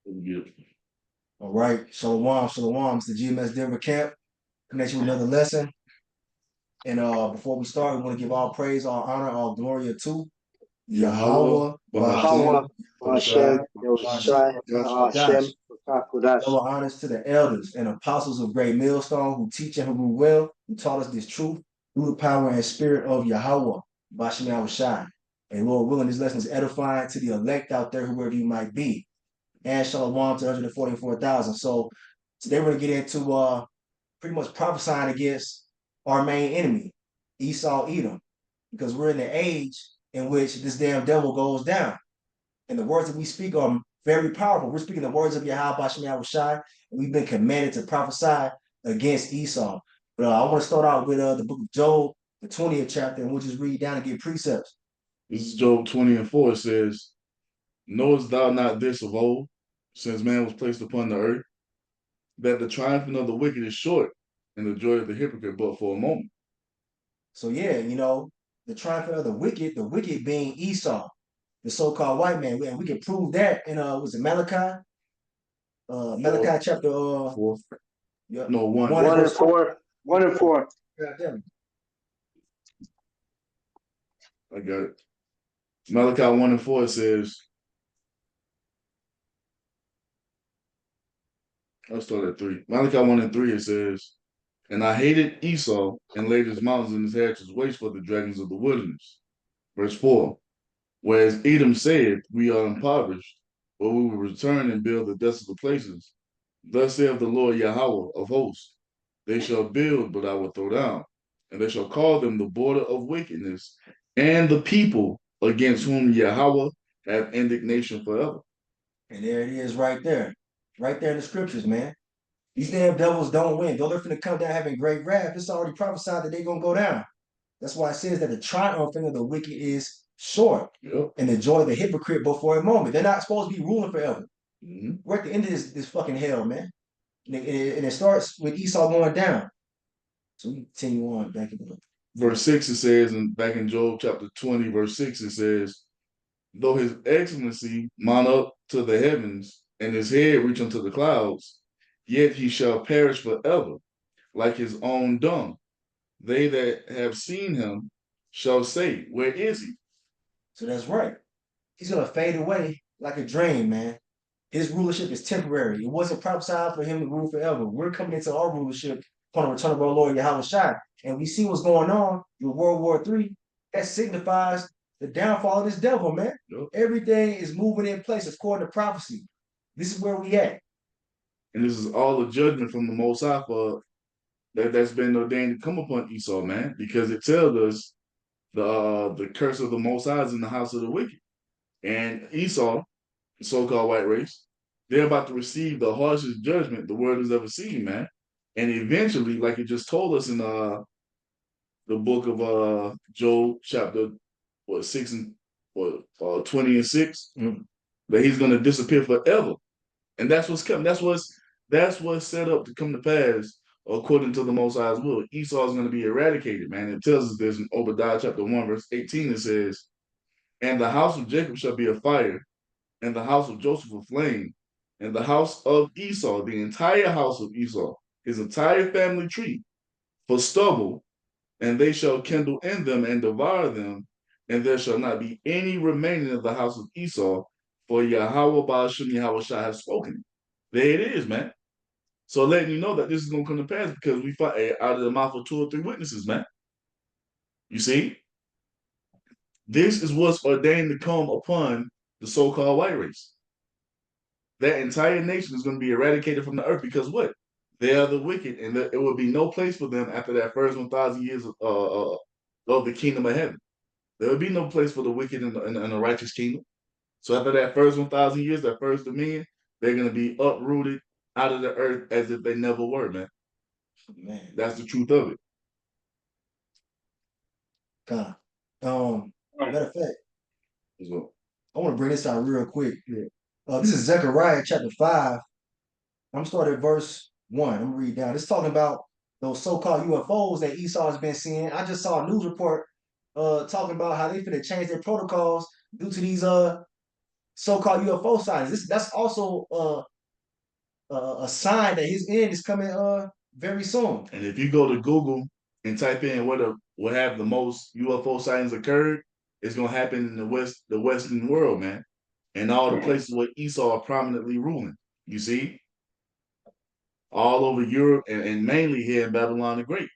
Yeah. All right. Shalom, shalom. It's the GMS Denver camp. Coming at you with another lesson. And before we start, we want to give all praise, all honor, all glory to Yahweh, Yahweh, Bahashem, Yahweh, Bahashem, Hashem, Hashai, Yahushai, Dash. Hashem, Kodash. Double honors to the elders and apostles of Great Millstone who teach and who rule well, who taught us this truth through the power and spirit of Yahweh, Bashem Yahushai. And Lord willing, this lesson is edifying to the elect out there, whoever you might be. And shalom to 144,000. So today we're going to get into pretty much prophesying against our main enemy, Esau Edom, because we're in the age in which this damn devil goes down. And the words that we speak are very powerful. We're speaking the words of Yahweh Bashem Yahushai, and we've been commanded to prophesy against Esau. But I want to start out with the book of Job, the 20th chapter, and we'll just read down and get precepts. This is Job 20 and 4. It says, knowest thou not this of old, since man was placed upon the earth, that the triumphing of the wicked is short, and the joy of the hypocrite but for a moment? So yeah, the triumph of the wicked being Esau, the so-called white man. And we can prove that in was it Malachi? Four, Malachi chapter four, yeah, no, one. 1 and One and verse 4. four, one and four. I got it. Malachi 1 and 4 says, I'll start at 3. Malachi 1 and 3, it says, and I hated Esau and laid his mountains and his heritage waste for the dragons of the wilderness. Verse 4, whereas Edom said, we are impoverished, but we will return and build the desolate places. Thus saith the Lord Yahweh of hosts, they shall build, but I will throw down, and they shall call them the border of wickedness, and the people against whom Yahweh hath indignation forever. And there it is right there. Right there in the scriptures, man. These damn devils don't win. Though they're finna come down having great wrath, it's already prophesied that they're gonna go down. That's why it says that the triumphing of the wicked is short, Yep. and the joy of the hypocrite but for a moment. They're not supposed to be ruling forever. Mm-hmm. We're at the end of this fucking hell, man. And it starts with Esau going down. So we continue on back in the Verse 6, it says, and back in Job chapter 20, verse 6, it says, though his excellency mount up to the heavens, and his head reach unto the clouds, yet he shall perish forever, like his own dung. They that have seen him shall say, where is he? So that's right. He's gonna fade away like a dream, man. His rulership is temporary. It wasn't prophesied for him to rule forever. We're coming into our rulership upon the return of our Lord Yahweh Shai. And we see what's going on in World War III. That signifies the downfall of this devil, man. Yep. Everything is moving in place according to prophecy. This is where we at. And this is all a judgment from the Most High for that's been ordained to come upon Esau, man, because it tells us the curse of the Most High is in the house of the wicked. And Esau, the so-called white race, they're about to receive the harshest judgment the world has ever seen, man. And eventually, like it just told us in the book of Job, chapter 6 and 20 and 6, that he's gonna disappear forever. And that's what's coming. That's what's set up to come to pass according to the Most High's will. Esau is going to be eradicated, man. It tells us this in Obadiah chapter 1, verse 18. It says, and the house of Jacob shall be a fire, and the house of Joseph a flame, and the house of Esau, the entire house of Esau, his entire family tree, for stubble, and they shall kindle in them and devour them, and there shall not be any remaining of the house of Esau, for Yahweh Ba'ashem Yahweh Shai have spoken. There it is, man. So letting you know that this is going to come to pass because we fight out of the mouth of 2 or 3 witnesses, man. You see? This is what's ordained to come upon the so-called white race. That entire nation is going to be eradicated from the earth because what? They are the wicked, and it will be no place for them after that first 1,000 years of the kingdom of heaven. There will be no place for the wicked in the righteous kingdom. So after that first 1,000 years, that first dominion, they're going to be uprooted out of the earth as if they never were, man. Man, that's the truth of it. God. Matter of fact, So, I want to bring this out real quick. This is Zechariah chapter 5. I'm starting at verse 1. I'm gonna read down. It's talking about those so-called UFOs that Esau has been seeing. I just saw a news report talking about how they finna change their protocols due to these so-called UFO signs. That's also a sign that his end is coming very soon. And if you go to Google and type in what have the most UFO sightings occurred, it's gonna happen in the Western world, man, and all the places where Esau are prominently ruling. You see, all over Europe and mainly here in Babylon the Great.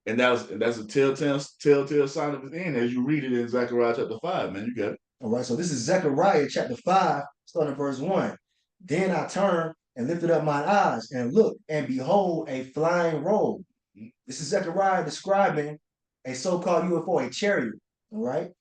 And that's a telltale sign of his end as you read it in Zechariah chapter 5, man. You got it. All right, so this is Zechariah chapter 5, starting at verse 1. Then I turned and lifted up my eyes and looked, and behold, a flying robe. This is Zechariah describing a so-called UFO, a chariot, all right,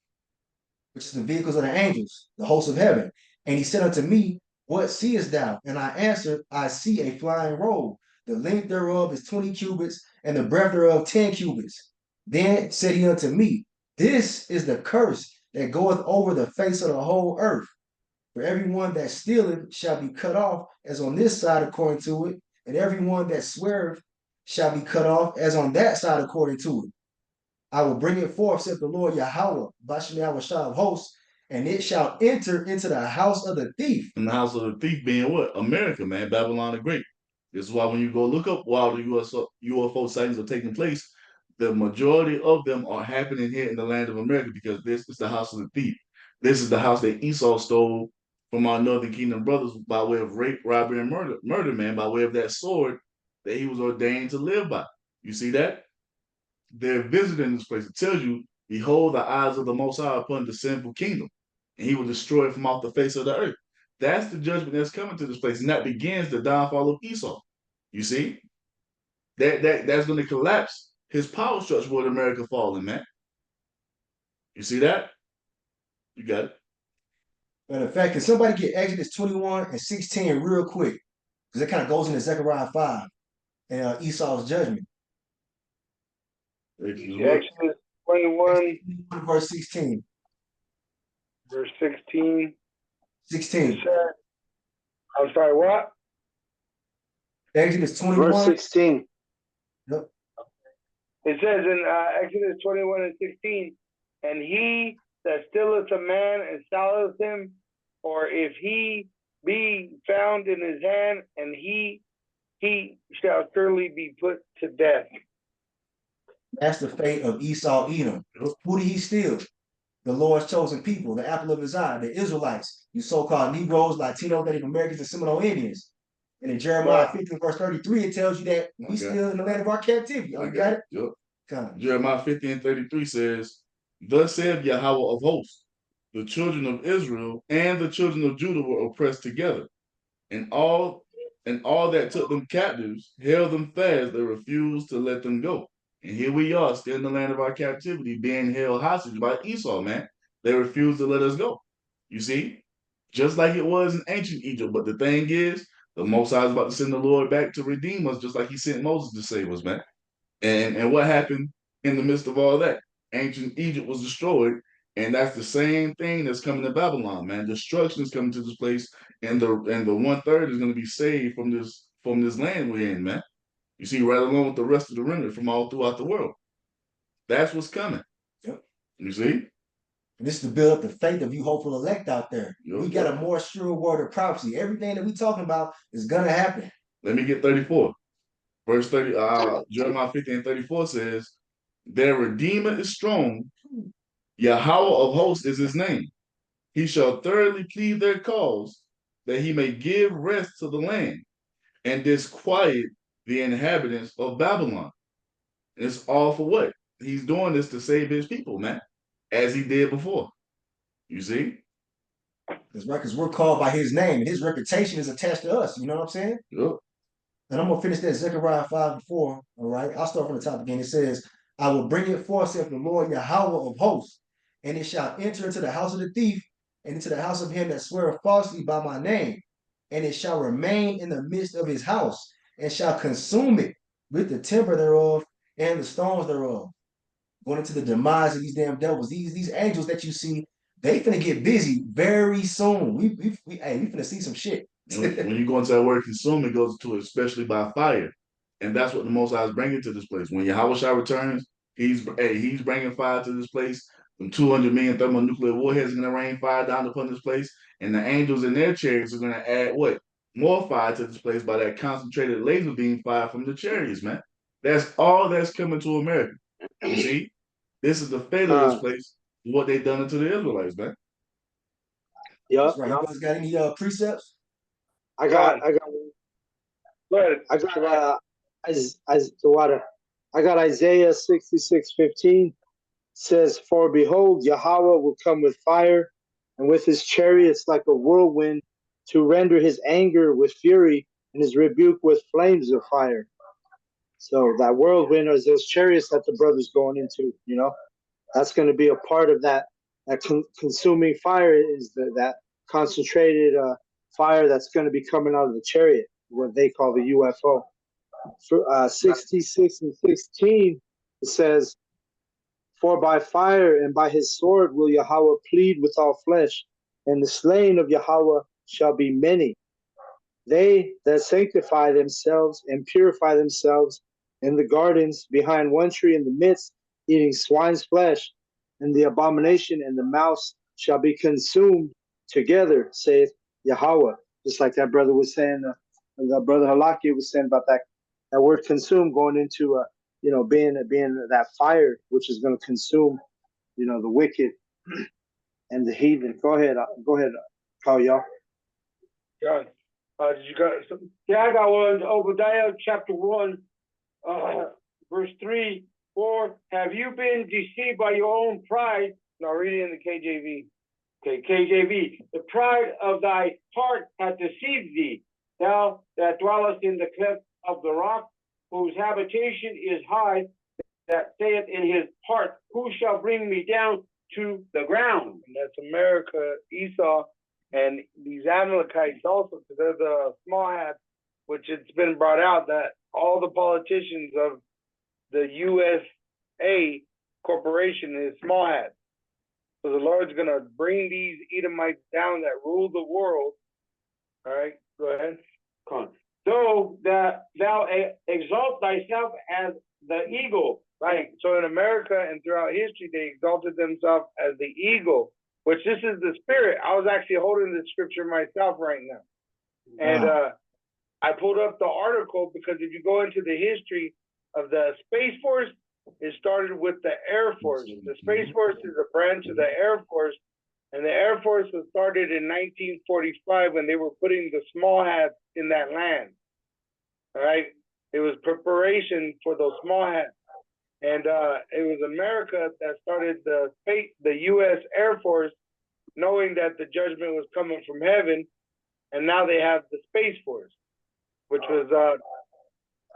which is the vehicles of the angels, the hosts of heaven. And he said unto me, what seest thou? And I answered, I see a flying robe. The length thereof is 20 cubits, and the breadth thereof 10 cubits. Then said he unto me, this is the curse that goeth over the face of the whole earth. For everyone that stealeth shall be cut off, as on this side according to it, and everyone that sweareth shall be cut off, as on that side according to it. I will bring it forth, saith the Lord Yahweh, Bashem Yahweh of hosts, and it shall enter into the house of the thief. And the house of the thief being what? America, man, Babylon the Great. This is why when you go look up while the UFO sightings are taking place, the majority of them are happening here in the land of America because this is the house of the thief. This is the house that Esau stole from our northern kingdom brothers by way of rape, robbery, and murder, man, by way of that sword that he was ordained to live by. You see that? They're visiting this place. It tells you, behold, the eyes of the Most High upon the sinful kingdom, and he will destroy it from off the face of the earth. That's the judgment that's coming to this place, and that begins the downfall of Esau. You see, that's going to collapse his power structure with America falling, man. You see that? You got it. Matter of fact, can somebody get Exodus 21 and 16 real quick? Because it kind of goes into Zechariah 5 and Esau's judgment. Exodus 21, verse 16. verse 16. 16. I'm sorry, what? Exodus 21. Verse 16. Yep. It says in Exodus 21 and 16, and he that stealeth a man and selleth him, or if he be found in his hand, and he shall surely be put to death. That's the fate of Esau Edom. Who did he steal? The Lord's chosen people, the apple of his eye, the Israelites, you so-called Negroes, Latinos, Native Americans, and Seminole Indians. And in Jeremiah 15, verse 33, it tells you that we still in the land of our captivity. You got it? Yep. Jeremiah 50 and 33 says, thus saith Yahweh of hosts, the children of Israel and the children of Judah were oppressed together, and all that took them captives held them fast, they refused to let them go. And here we are, still in the land of our captivity, being held hostage by Esau, man. They refused to let us go. You see? Just like it was in ancient Egypt. But the thing is, the Most High is about to send the Lord back to redeem us, just like he sent Moses to save us, man. And what happened in the midst of all that? Ancient Egypt was destroyed, and that's the same thing that's coming to Babylon, man. Destruction is coming to this place, and the 1/3 is going to be saved from this land we're in, man. You see, right along with the rest of the remnant from all throughout the world. That's what's coming. Yep. You see? And this is to build up the faith of you hopeful elect out there. Yep. We got a more sure word of prophecy. Everything that we're talking about is going to happen. Let me get 34. Verse 30, Jeremiah 50 and 34 says, their Redeemer is strong. Yahweh of hosts is his name. He shall thoroughly plead their cause, that he may give rest to the land and disquiet the inhabitants of Babylon. And it's all for what? He's doing this to save his people, man, as he did before. You see? That's right, because we're called by his name, and his reputation is attached to us. You know what I'm saying? Yep. And I'm going to finish that Zechariah 5 and 4. All right. I'll start from the top again. It says, I will bring it forth, saith the Lord Yahweh of hosts, and it shall enter into the house of the thief, and into the house of him that sweareth falsely by my name, and it shall remain in the midst of his house, and shall consume it with the timber thereof and the stones thereof. Going into the demise of these damn devils, these angels that you see, they finna get busy very soon. We finna see some shit. When you go into that word consume, it goes to it, especially by fire. And that's what the Most High is bringing to this place. When Yahweh Shai returns, he's bringing fire to this place Them 200 million thermonuclear warheads are going to rain fire down upon this place, and the angels in their chariots are going to add what? More fire to this place by that concentrated laser beam fire from the chariots, man. That's all that's coming to America. You see, this is the fate of this place, what they done to the Israelites, man. That's right. You guys got any precepts? I got Isaiah 66:15 says, "For behold, Yahweh will come with fire, and with his chariots like a whirlwind, to render his anger with fury, and his rebuke with flames of fire." So that whirlwind is those chariots that the brother's going into. You know, that's going to be a part of that. That consuming fire is that concentrated fire that's going to be coming out of the chariot, what they call the UFO. For 66 and 16, it says, "For by fire and by his sword will Yahweh plead with all flesh, and the slain of Yahweh shall be many. They that sanctify themselves and purify themselves in the gardens behind one tree in the midst, eating swine's flesh, and the abomination and the mouse shall be consumed together, saith Yahweh." Just like that brother was saying, the brother Halaki was saying about that word "consume" going into being that fire which is going to consume the wicked and the heathen. Go ahead, Kyle, y'all. John, did you got something? Yeah, I got one. Obadiah chapter 1, verse 3, 4. "Have you been deceived by your own pride?" Now read it in the KJV. Okay, KJV. "The pride of thy heart hath deceived thee, thou that dwellest in the cleft of the rock, whose habitation is high, that saith in his heart, who shall bring me down to the ground?" And that's America, Esau, and these Amalekites also, because they're the small hats, which it's been brought out that all the politicians of the USA corporation is small hats. So the Lord's going to bring these Edomites down that rule the world. All right, go ahead. Come on. "Though that thou exalt thyself as the eagle." Right. So in America and throughout history, they exalted themselves as the eagle, which this is the spirit. I was actually holding the scripture myself right now. And I pulled up the article because if you go into the history of the Space Force, it started with the Air Force. The Space Force is a branch of the Air Force, and the Air Force was started in 1945 when they were putting the small hats in that land. All right, it was preparation for those small hats, and it was America that started the U.S. Air Force, knowing that the judgment was coming from heaven, and now they have the Space Force, which was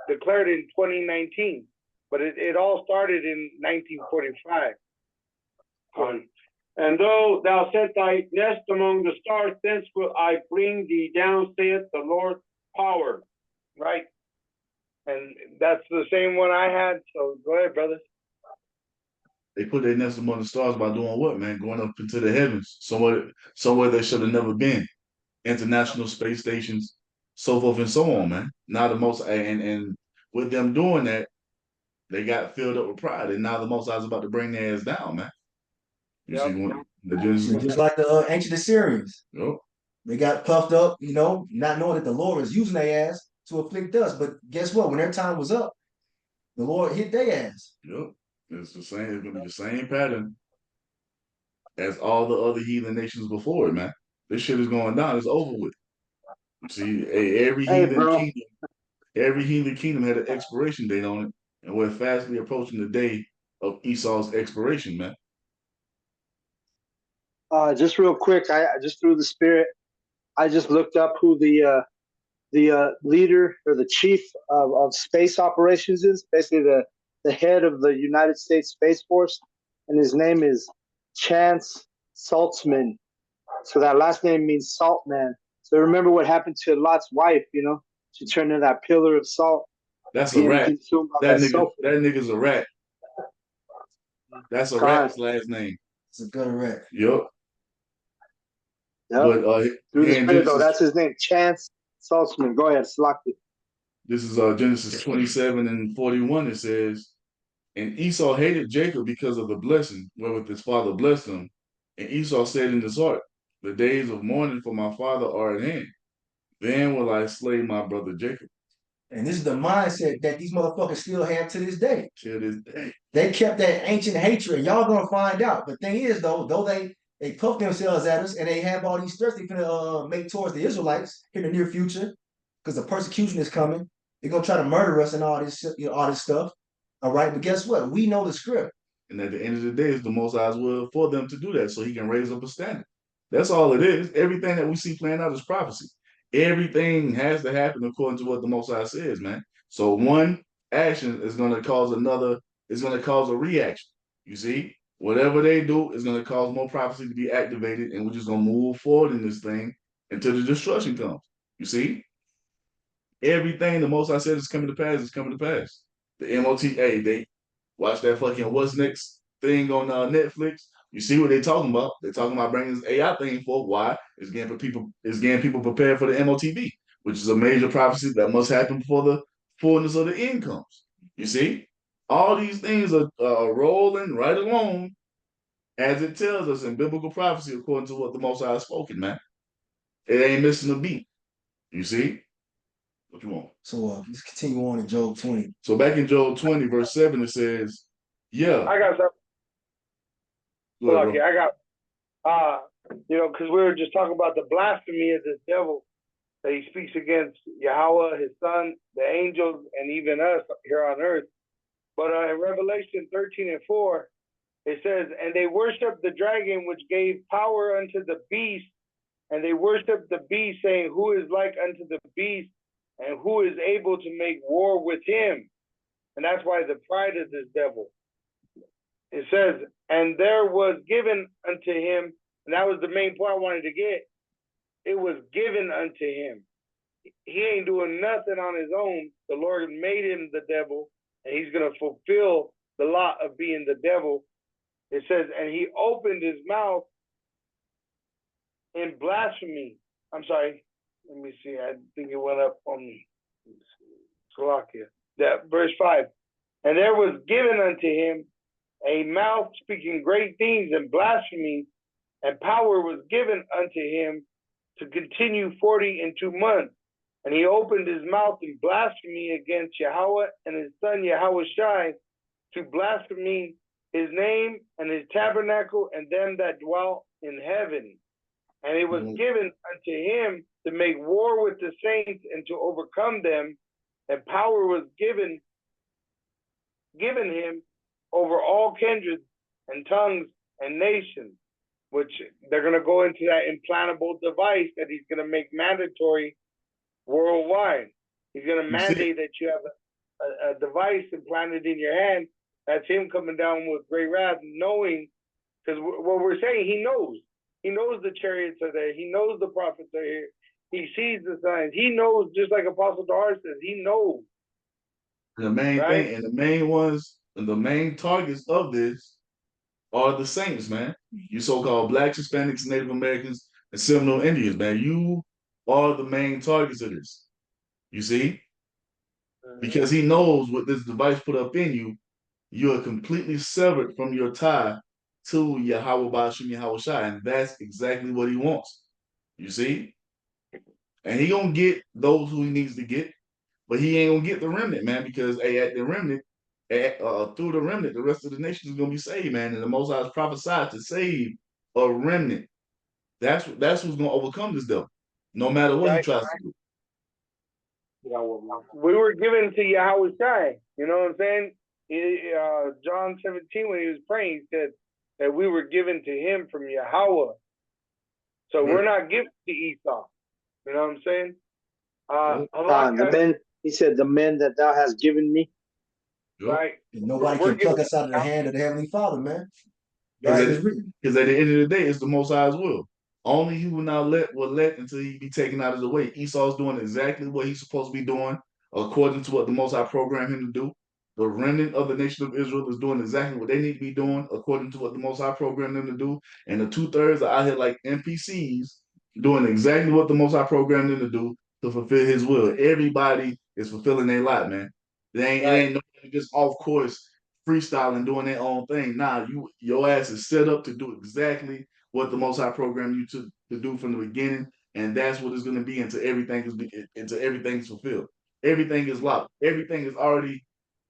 declared in 2019. But it all started in 1945. "And though thou set thy nest among the stars, thence will I bring thee down, saith the Lord power." Right? And that's the same one I had. So go ahead, brother. They put their nest among the stars by doing what, man? Going up into the heavens, somewhere they should have never been. International space stations, so forth and so on, man. Now the most and with them doing that, they got filled up with pride, and now the Most High is about to bring their ass down, man. You see, the Genesis, Just like the ancient Assyrians. Yep. They got puffed up, not knowing that the Lord is using their ass to afflict us. But guess what? When their time was up, the Lord hit their ass. Yep. It's the same. It's gonna be the same pattern as all the other heathen nations before it, man. This shit is going down. It's over with. See, every heathen kingdom had an expiration date on it, and we're fastly approaching the day of Esau's expiration, man. Just real quick, I just through the spirit, I just looked up who the leader or the chief of space operations is, basically the head of the United States Space Force, and his name is Chance Saltzman. So that last name means salt man. So remember what happened to Lot's wife, she turned into that pillar of salt. That's a rat. That nigga's a rat. That's a rat's last name. It's a good rat. Yep. But through the spirit, though, that's his name, Chance Saltzman. Go ahead, Slaki. This is Genesis 27 and 41. It says, And Esau hated Jacob because of the blessing wherewith his father blessed him. And Esau said in his heart, the days of mourning for my father are at hand. Then will I slay my brother Jacob. And this is the mindset that these motherfuckers still have to this day. Till this day. They kept that ancient hatred. Y'all gonna find out. But thing is, though they puff themselves at us and they have all these threats they finna make towards the Israelites in the near future, because the persecution is coming. They're gonna try to murder us and all this, all this stuff. All right, but guess what? We know the script. And at the end of the day, it's the Most High's will for them to do that, so He can raise up a standard. That's all it is. Everything that we see playing out is prophecy. Everything has to happen according to what the Most High says, man. So one action is going to cause another. Is going to cause a reaction. You see, whatever they do is going to cause more prophecy to be activated, and we're just going to move forward in this thing until the destruction comes. You see, everything the Most High said is coming to pass is coming to pass. The MOTA, they watch that fucking What's Next thing on Netflix. You see what they talking about? They're talking about bringing this AI thing forward. Why? It's getting people prepared for the MOTV, which is a major prophecy that must happen before the fullness of the end comes. You see, all these things are rolling right along as it tells us in biblical prophecy according to what the Most High has spoken, man. It ain't missing a beat. You see? What you want? So let's continue on in Job 20. So back in Job 20, verse 7, it says, yeah. I got something. Go ahead, bro. I got, because we were just talking about the blasphemy of this devil that he speaks against Yahweh, his son, the angels, and even us here on earth. But in Revelation 13:4, it says, and they worshiped the dragon, which gave power unto the beast, and they worshiped the beast, saying, who is like unto the beast, and who is able to make war with him? And that's why the pride of this devil. It says, and there was given unto him, and that was the main point I wanted to get. It was given unto him. He ain't doing nothing on his own. The Lord made him the devil, and he's going to fulfill the lot of being the devil. It says, and he opened his mouth in blasphemy. I'm sorry. Let me see. I think it went up on Slovakia. That verse 5. And there was given unto him a mouth speaking great things and blasphemy, and power was given unto him to continue 42 months. And he opened his mouth in blasphemy against Yahweh and his son Yahweh Shai, to blaspheme his name and his tabernacle and them that dwell in heaven. And it was given unto him to make war with the saints and to overcome them, and power was given him over all kindreds and tongues and nations, which they're going to go into that implantable device that he's going to make mandatory worldwide. He's going to mandate that you have a device implanted in your hand. That's him coming down with great wrath, knowing, because what we're saying, he knows. He knows the chariots are there. He knows the prophets are here. He sees the signs. He knows, just like Apostle Dahar says, he knows. The main thing, and the main ones, and the main targets of this are the saints, man. You so-called Blacks, Hispanics, Native Americans, and Seminole Indians, man. You are the main targets of this. You see? Because he knows what this device put up in you, you are completely severed from your tie to Yahweh Bashim Yahweh Shai, and that's exactly what he wants. You see? And he gonna get those who he needs to get, but he ain't gonna get the remnant, man, because at the remnant, through the remnant, the rest of the nation is gonna be saved, man. And the Most High is prophesied to save a remnant. That's who's gonna overcome this devil, no matter what he tries to do. We were given to Yahweh Shai. You know what I'm saying? John 17, when he was praying, he said that we were given to him from Yahweh. So we're not given to Esau. You know what I'm saying? The men, he said, the men that thou hast given me. Right. And nobody can pluck us out of the hand of the Heavenly Father, man. Because at the end of the day, it's the Most High's will. Only he will not let until he be taken out of the way. Esau's doing exactly what he's supposed to be doing, according to what the Most High programmed him to do. The remnant of the nation of Israel is doing exactly what they need to be doing, according to what the Most High programmed them to do. And the 2/3 are out here like NPCs, doing exactly what the Most High programmed them to do to fulfill his will. Everybody is fulfilling their lot, man. It ain't nobody just off course freestyling, doing their own thing. Nah, your ass is set up to do exactly what the Most High programmed you to do from the beginning, and that's what it's going to be until everything's fulfilled. Everything is locked. Everything is already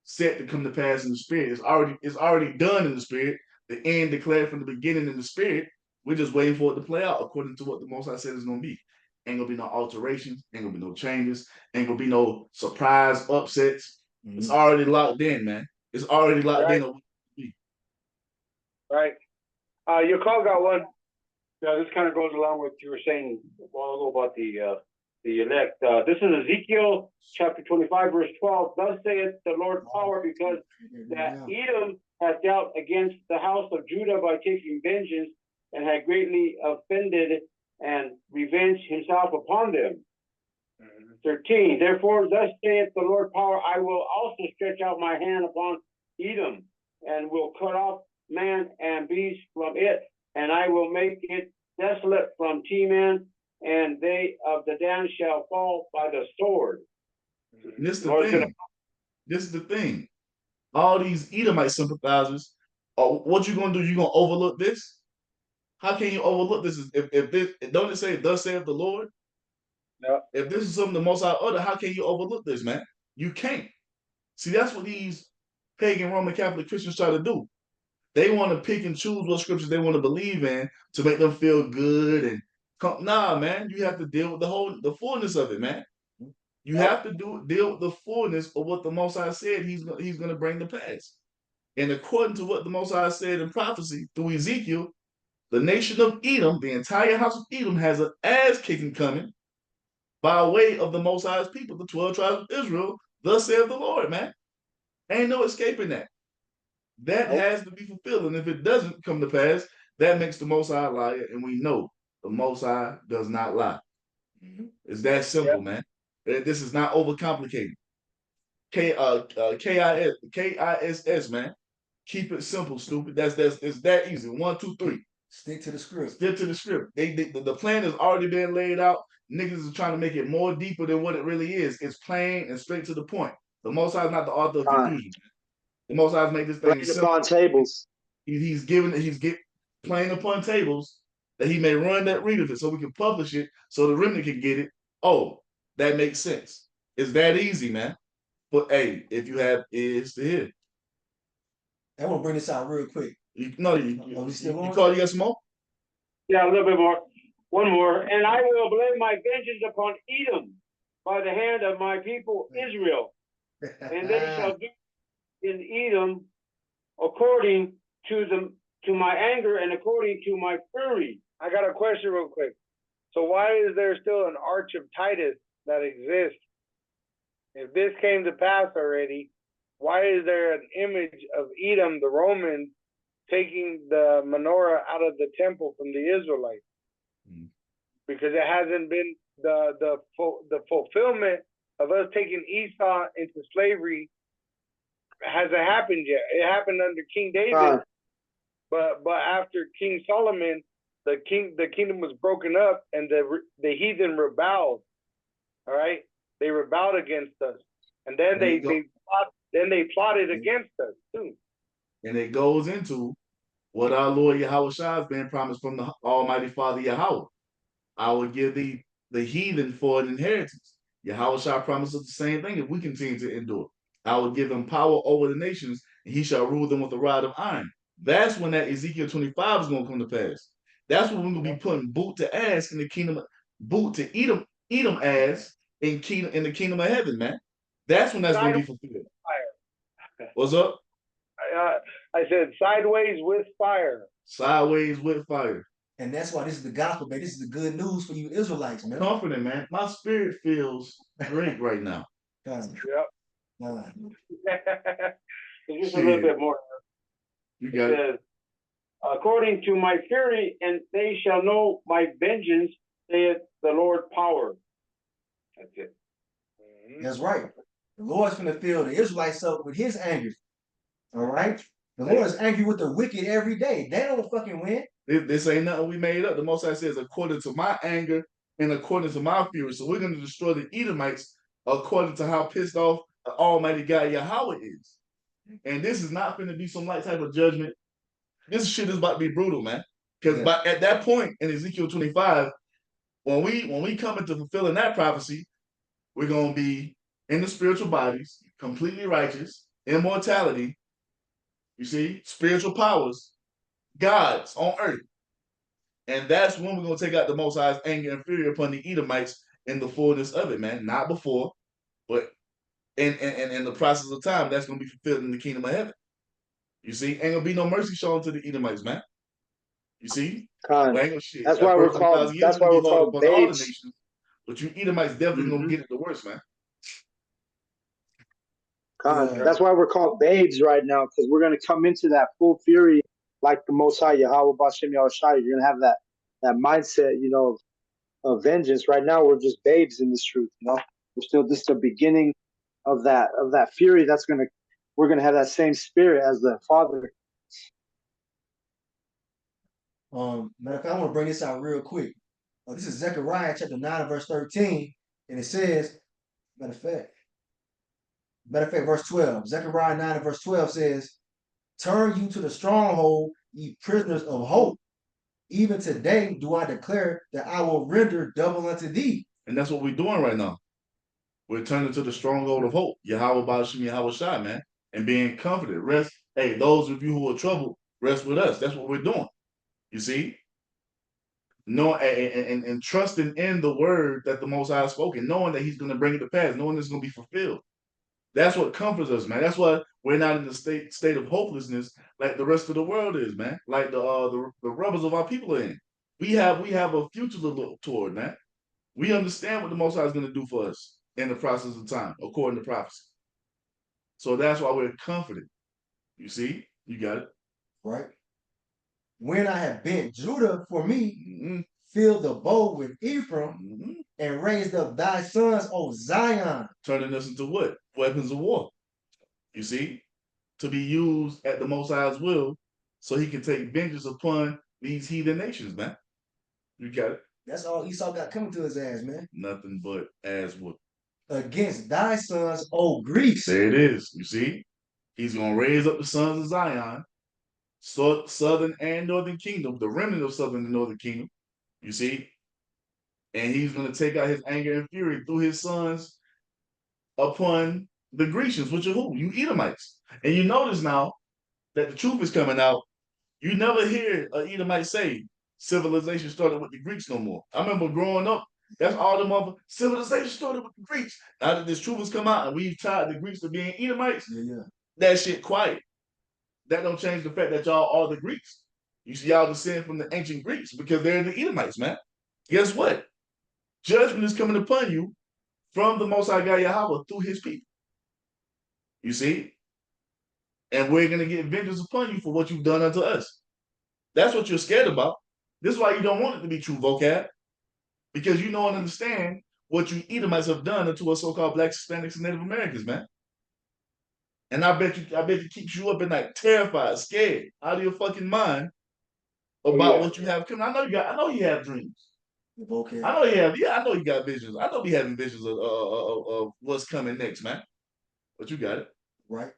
set to come to pass in the spirit. It's already done in the spirit. The end declared from the beginning in the spirit. We're just waiting for it to play out according to what the Most High said it's going to be. Ain't gonna be no alterations. Ain't gonna be no changes. Ain't gonna be no surprise upsets. Mhm. It's already locked in, man. It's already locked in. Right. Your call got one. Yeah, this kind of goes along with what you were saying a while ago about the elect. This is Ezekiel chapter 25, verse 12. Thus saith the Lord power, because that Edom hath dealt against the house of Judah by taking vengeance, and had greatly offended and revenged himself upon them. 13. Therefore, thus saith the Lord power, I will also stretch out my hand upon Edom, and will cut off man and beast from it, and I will make it desolate from Teman, and they of the Dan shall fall by the sword. This is the thing. All these Edomite sympathizers, what you gonna do? You gonna overlook this? How can you overlook this? If this don't it say, thus saith the Lord? Yeah. If this is something the Most High uttered, how can you overlook this, man? You can't. See, that's what these pagan Roman Catholic Christians try to do. They want to pick and choose what scriptures they want to believe in to make them feel good and nah, man. You have to deal with the fullness of it, man. You have to deal with the fullness of what the Most High said he's going to bring to pass. And according to what the Most High said in prophecy through Ezekiel, the nation of Edom, the entire house of Edom, has an ass kicking coming by way of the Most High's people, the 12 tribes of Israel. Thus saith the Lord, man. Ain't no escaping that. That has to be fulfilled. And if it doesn't come to pass, that makes the Most High a liar. And we know the Most High does not lie. It's that simple, man. This is not overcomplicated. KISS, man. Keep it simple, stupid. It's that easy. 1, 2, 3. Stick to the script. Stick to the script. The plan has already been laid out. Niggas are trying to make it more deeper than what it really is. It's plain and straight to the point. The Most High is not the author of confusion. The Most High has made this thing simple. Upon tables. He's playing upon tables that he may run that read of it so we can publish it so the remnant can get it. Oh, that makes sense. It's that easy, man. But hey, if you have ears to hear. I want to bring this out real quick. You got some more? Yeah, a little bit more. One more. And I will blame my vengeance upon Edom by the hand of my people Israel. And they shall do in Edom according to my anger and according to my fury. I got a question real quick. So why is there still an Arch of Titus that exists? If this came to pass already, why is there an image of Edom, the Romans, taking the menorah out of the temple from the Israelites? Because it hasn't been the fulfillment of us taking Esau into slavery hasn't happened yet. It happened under King David, but after King Solomon, the kingdom was broken up, and the heathen rebelled. All right, they rebelled against us, and then they plotted against us too. And it goes into what our Lord Yahweh Shai has been promised from the Almighty Father Yahweh. I will give thee the heathen for an inheritance. Yahweh Shai promises the same thing if we continue to endure. I will give him power over the nations, and he shall rule them with a rod of iron. That's when that Ezekiel 25 is going to come to pass. That's when we're going to be putting boot to ass in the kingdom, boot to Edom ass in the kingdom of heaven, man. That's when that's going to be fulfilled. What's up? I said sideways with fire. Sideways with fire. And that's why this is the gospel, man. This is the good news for you Israelites, man. Confident, man. My spirit feels great right now. Yep. Just a little bit more. You got it. According to my fury, and they shall know my vengeance, saith the Lord power. That's it. That's right. The Lord's going to fill the Israelites up with his anger. All right? The Lord is angry with the wicked every day. They don't fucking win. This ain't nothing we made up. The Most High says, according to my anger and according to my fury. So we're going to destroy the Edomites according to how pissed off the Almighty God Yahweh is. And this is not going to be some light type of judgment. This shit is about to be brutal, man. Because Yeah. at that point in Ezekiel 25, when we come into fulfilling that prophecy, we're gonna be in the spiritual bodies, completely righteous, immortality. You see, spiritual powers, gods on earth, and that's when we're gonna take out the Most High's anger and fury upon the Edomites in the fullness of it, man. Not before, but in the process of time, that's gonna be fulfilled in the kingdom of heaven. You see, ain't gonna be no mercy shown to the Edomites, man. You see, Con. well, ain't gonna shit. That's That why we're first called. 1,000 years That's why gonna we're be hard called upon all the babes. nations, but you Edomites definitely gonna Mhm. get it the worst, man. Con. Yeah. That's why we're called babes right now, because we're gonna come into that full fury like the Most High Yahweh Bashem Yahushai. You're gonna have that mindset, of vengeance. Right now, we're just babes in this truth. We're still just the beginning of that fury. We're gonna have that same spirit as the Father. Matter of fact, I want to bring this out real quick. This is Zechariah chapter 9 and verse 13, and it says, matter of fact, verse 12. Zechariah 9 and verse 12 says, "Turn you to the stronghold, ye prisoners of hope. Even today do I declare that I will render double unto thee." And that's what we're doing right now. We're turning to the stronghold of hope, Yahweh Bashim Yahweh Shai, man, and being comforted. Rest. Hey, those of you who are troubled, rest with us. That's what we're doing. You see? No, and trusting in the word that the Most High has spoken, knowing that He's going to bring it to pass, knowing it's going to be fulfilled. That's what comforts us, man. That's why we're not in the state of hopelessness like the rest of the world is, man. Like the rebels of our people are in. We have a future to look toward, man. We understand what the Most High is going to do for us in the process of time, according to prophecy. So that's why we're confident. You see, you got it. Right? When I have bent Judah for me, Mm-hmm. filled the bow with Ephraim, Mm-hmm. and raised up thy sons, O Zion. Turning us into what? Weapons of war. You see, to be used at the Most High's will, so He can take vengeance upon these heathen nations, man. You got it. That's all Esau got coming to his ass, man. Nothing but as what. Against thy sons, O Greece. There it is. You see, He's gonna raise up the sons of Zion, southern and northern kingdom, the remnant of southern and northern kingdom. You see, and He's gonna take out His anger and fury through His sons upon the Grecians, which are who? You Edomites. And you notice now that the truth is coming out. You never hear an Edomite say civilization started with the Greeks no more. I remember growing up, that's all the mother civilization started with the Greeks. Now that this truth has come out and we've tied the Greeks to being Edomites, that shit quiet. That don't change the fact that y'all are the Greeks. You see, y'all descend from the ancient Greeks because they're the Edomites, man. Guess what? Judgment is coming upon you from the Most High God Yahweh through His people. You see? And we're going to get vengeance upon you for what you've done unto us. That's what you're scared about. This is why you don't want it to be true, vocab, because you know and understand what you Edomites have done unto us so-called Blacks, Hispanics, and Native Americans, man. And I bet it keeps you up at night, terrified, scared, out of your fucking mind about what you have coming. I know you have dreams. Okay. I know you have. Yeah, I know you got visions. I know we having visions of what's coming next, man. But you got it. Right.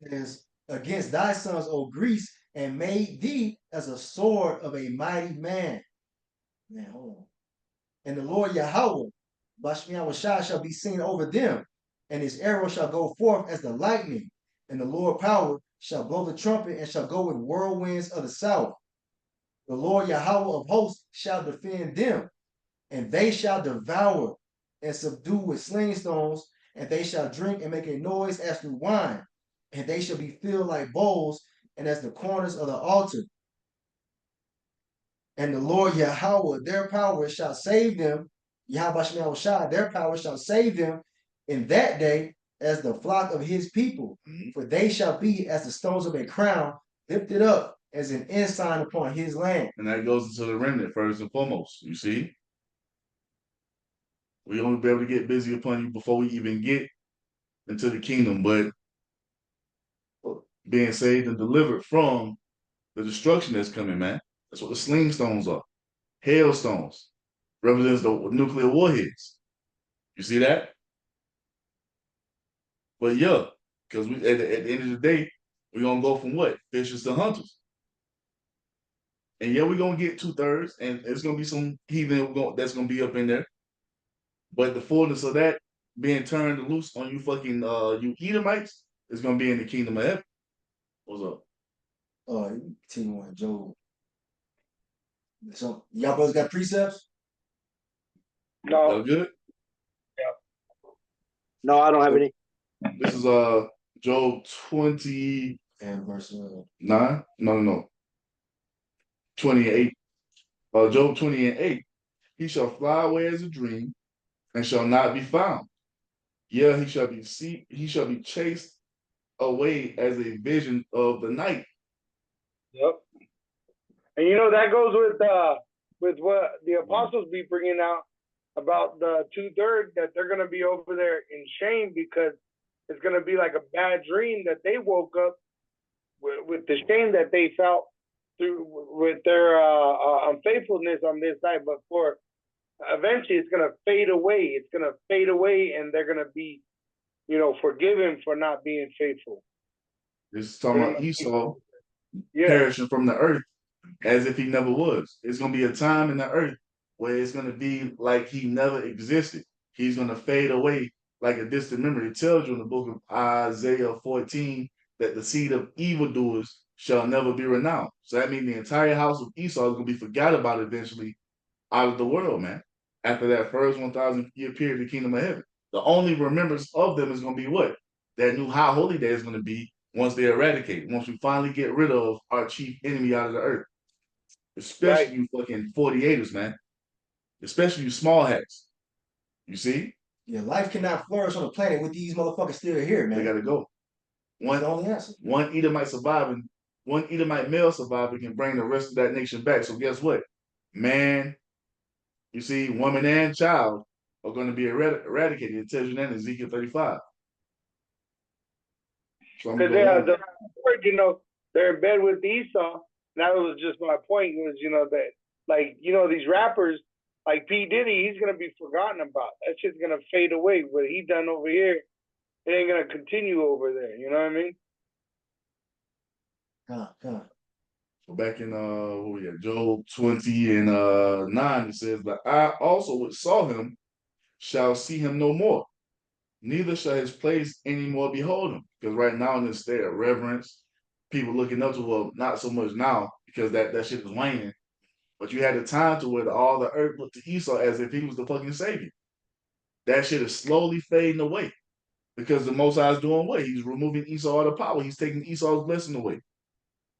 Is against thy sons, O Greece, and made thee as a sword of a mighty man. Man, hold on. And the Lord Yahweh, Bashmi Awashai, shall be seen over them, and his arrow shall go forth as the lightning, and the Lord power shall blow the trumpet and shall go with whirlwinds of the south. The Lord Yahweh of hosts shall defend them, and they shall devour and subdue with sling stones, and they shall drink and make a noise as through wine, and they shall be filled like bowls, and as the corners of the altar. And the Lord Yahweh, their power shall save them. Yahweh Shai, their power shall save them in that day as the flock of his people. For they shall be as the stones of a crown, lifted up as an ensign upon his land. And that goes into the remnant first and foremost. You see? We only be able to get busy upon you before we even get into the kingdom, but being saved and delivered from the destruction that's coming, man. That's what the sling stones are. Hailstones represents the nuclear warheads. You see that? But yeah, Because we at the end of the day, we're gonna go from what? Fishers to hunters. And yeah, we're gonna get 2/3, and it's gonna be some heathen that's gonna be up in there. But the fullness of that being turned loose on you fucking you Edomites is gonna be in the kingdom of heaven. What's up? Continue on, Job. So y'all brothers got precepts? No, Y'all good? No, I don't have any. This is Job 29. And verse No. 28. Job 20:8. He shall fly away as a dream and shall not be found. Yeah, he shall be chased away as a vision of the night. yep. And that goes with what the apostles be bringing out about the 2/3 that they're gonna be over there in shame because it's gonna be like a bad dream that they woke up with the shame that they felt through with their unfaithfulness on this side, but eventually it's gonna fade away. It's gonna fade away, and they're gonna be, forgiven for not being faithful. This is talking about Esau Yeah, perishing from the earth as if he never was. It's gonna be a time in the earth where it's gonna be like he never existed. He's gonna fade away like a distant memory. It tells you in the book of Isaiah 14 that the seed of evildoers shall never be renowned. So that means the entire house of Esau is gonna be forgot about eventually out of the world, man. After that first 1,000-year period of the kingdom of heaven. The only remembrance of them is gonna be what? That new high holy day is gonna be once they eradicate, once we finally get rid of our chief enemy out of the earth. Especially you fucking 48ers, man. Especially you small hats. You see? Yeah, life cannot flourish on the planet with these motherfuckers still here, man. They gotta go. One only answer. One Edomite male survivor can bring the rest of that nation back. So guess what? Man, you see, woman and child are going to be eradicated. It tells you that in Ezekiel 35. So because they're in bed with Esau. That was just my point. Was that these rappers like P Diddy, he's gonna be forgotten about. That shit's gonna fade away. What he done over here, it ain't gonna continue over there. You know what I mean? So back in Job 20:9, it says, "But I also which saw him shall see him no more, neither shall his place any more behold him." Because right now in this state of reverence, people looking up to, well, not so much now because that shit is waning. But you had a time to where all the earth looked to Esau as if he was the fucking savior. That shit is slowly fading away because the Most High is doing what? He's removing Esau out of power. He's taking Esau's blessing away.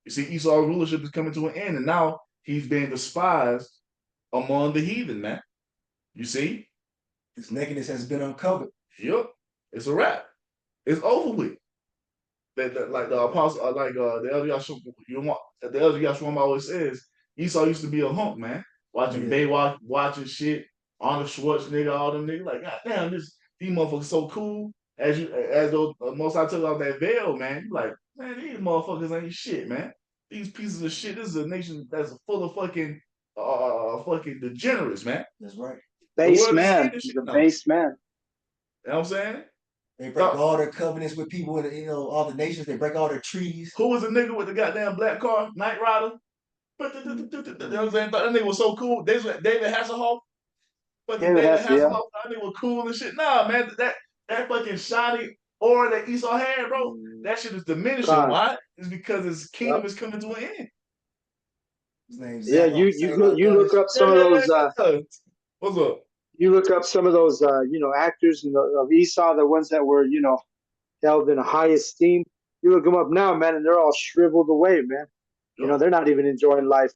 You see, Esau's rulership is coming to an end, and now he's being despised among the heathen, man. You see? His nakedness has been uncovered. Yep. It's a wrap. It's over with. That like the apostle, the elder Yahshua always says, Esau used to be a hunk, man. Watching Baywatch, watching shit, Arnold Schwarzenegger, all them niggas. Like, God damn, these motherfuckers so cool. As those most I took off that veil, man. You like, man, these motherfuckers ain't shit, man. These pieces of shit. This is a nation that's full of fucking degenerates, man. That's right. Base man. He's a base man. You know what I'm saying? They break all their covenants with people in all the nations. They break all their treaties. Who was the nigga with the goddamn black car? Knight Rider? You know what I'm saying? That nigga was so cool. David Hasselhoff. David Hasselhoff, that nigga was cool and shit. Nah, man, that fucking shiny aura that Esau had, bro, that shit is diminishing. Why? It's because his kingdom is coming to an end. His name's you look up some of those. What's up? You look up some of those, actors of Esau, the ones that were, held in a high esteem. You look them up now, man, and they're all shriveled away, man. You know, they're not even enjoying life.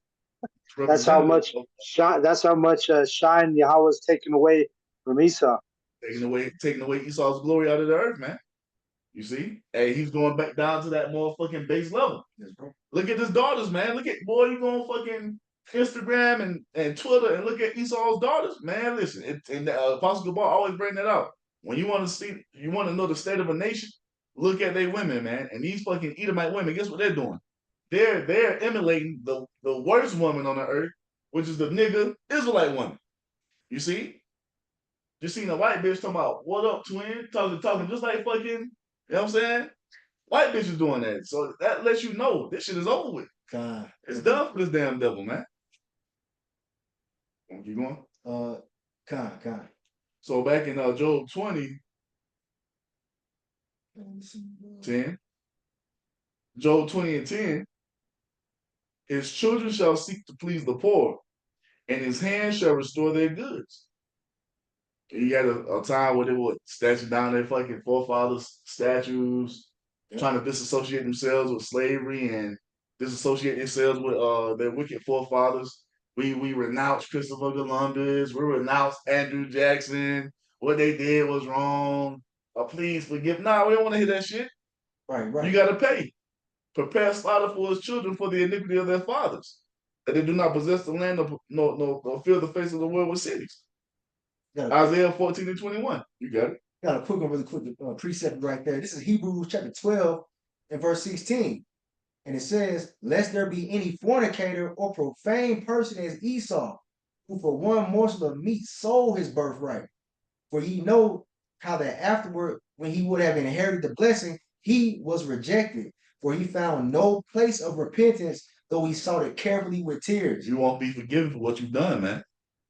That's how much shine. That's how much shine Yahweh's taken away from Esau. Taking away Esau's glory out of the earth, man. You see, hey, he's going back down to that motherfucking base level. Look at his daughters, man. Look at you going fucking Instagram and Twitter and look at Esau's daughters, man. Listen, and Apostle Gabar always bring that out. When you want to know the state of a nation, look at their women, man. And these fucking Edomite women, guess what they're doing? They're emulating the worst woman on the earth, which is the nigga Israelite woman. You see? Just seen a white bitch talking about what up, twin, talking just like fucking, you know what I'm saying? White bitches doing that. So that lets you know this shit is over with. God. It's done for this damn devil, man. Keep going. God. So back in Job 20, 10, Job 20 and 10, his children shall seek to please the poor, and his hand shall restore their goods. You got a time where they would statue down their fucking forefathers' statues, trying to disassociate themselves with slavery and disassociate themselves with their wicked forefathers. We renounce Christopher Columbus. We renounce Andrew Jackson. What they did was wrong. Please forgive. Nah, we don't want to hear that shit. Right. You got to pay. Prepare slaughter for his children for the iniquity of their fathers, that they do not possess the land nor fill the face of the world with cities. Isaiah 14 and 21. You got it. Got a quick one, really quick precept right there. This is Hebrews chapter 12 and verse 16. And it says, lest there be any fornicator or profane person as Esau, who for one morsel of meat sold his birthright. For ye know how that afterward, when he would have inherited the blessing, he was rejected. For he found no place of repentance, though he sought it carefully with tears. You won't be forgiven for what you've done, man.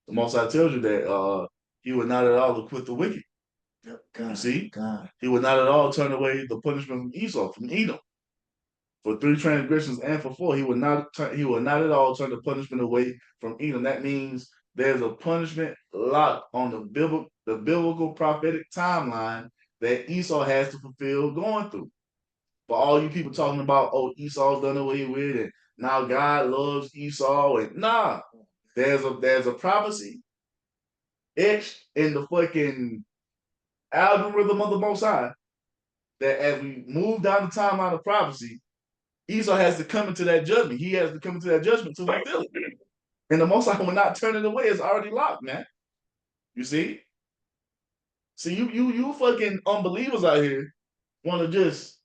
The Most High tells you that he would not at all acquit the wicked. God, you see? God. He would not at all turn away the punishment from Esau, from Edom. For 3 transgressions and for 4, he would not at all turn the punishment away from Edom. That means there's a punishment locked on the biblical prophetic timeline that Esau has to fulfill going through. For all you people talking about, oh, Esau's done away with it, now God loves Esau, and nah, there's a prophecy etched in the fucking algorithm of the Most High that as we move down the timeline of prophecy, Esau has to come into that judgment. He has to come into that judgment to fulfill it. And the Most High will not turn it away. It's already locked, man. You see? See, you fucking unbelievers out here want to just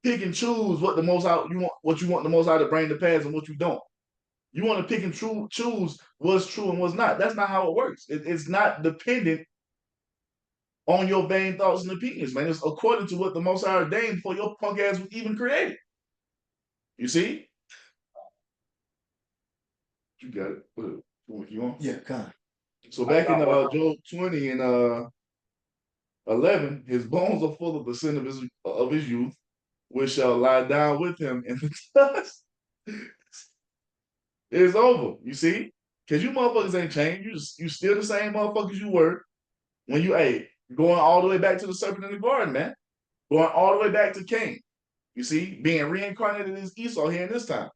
pick and choose what the Most High what you want the Most High to bring to pass and what you don't. You want to pick and choose what's true and what's not. That's not how it works. It's not dependent on your vain thoughts and opinions, man. It's according to what the Most High ordained before your punk ass was even created. You see? You got it. What you want? Yeah, kind. So back in Job 20 and 11, his bones are full of the sin of his youth, which shall lie down with him in the dust. It's over. You see? Because you motherfuckers ain't changed. You still the same motherfuckers you were when you going all the way back to the serpent in the garden, man. Going all the way back to Cain. You see? Being reincarnated as Esau here in this time.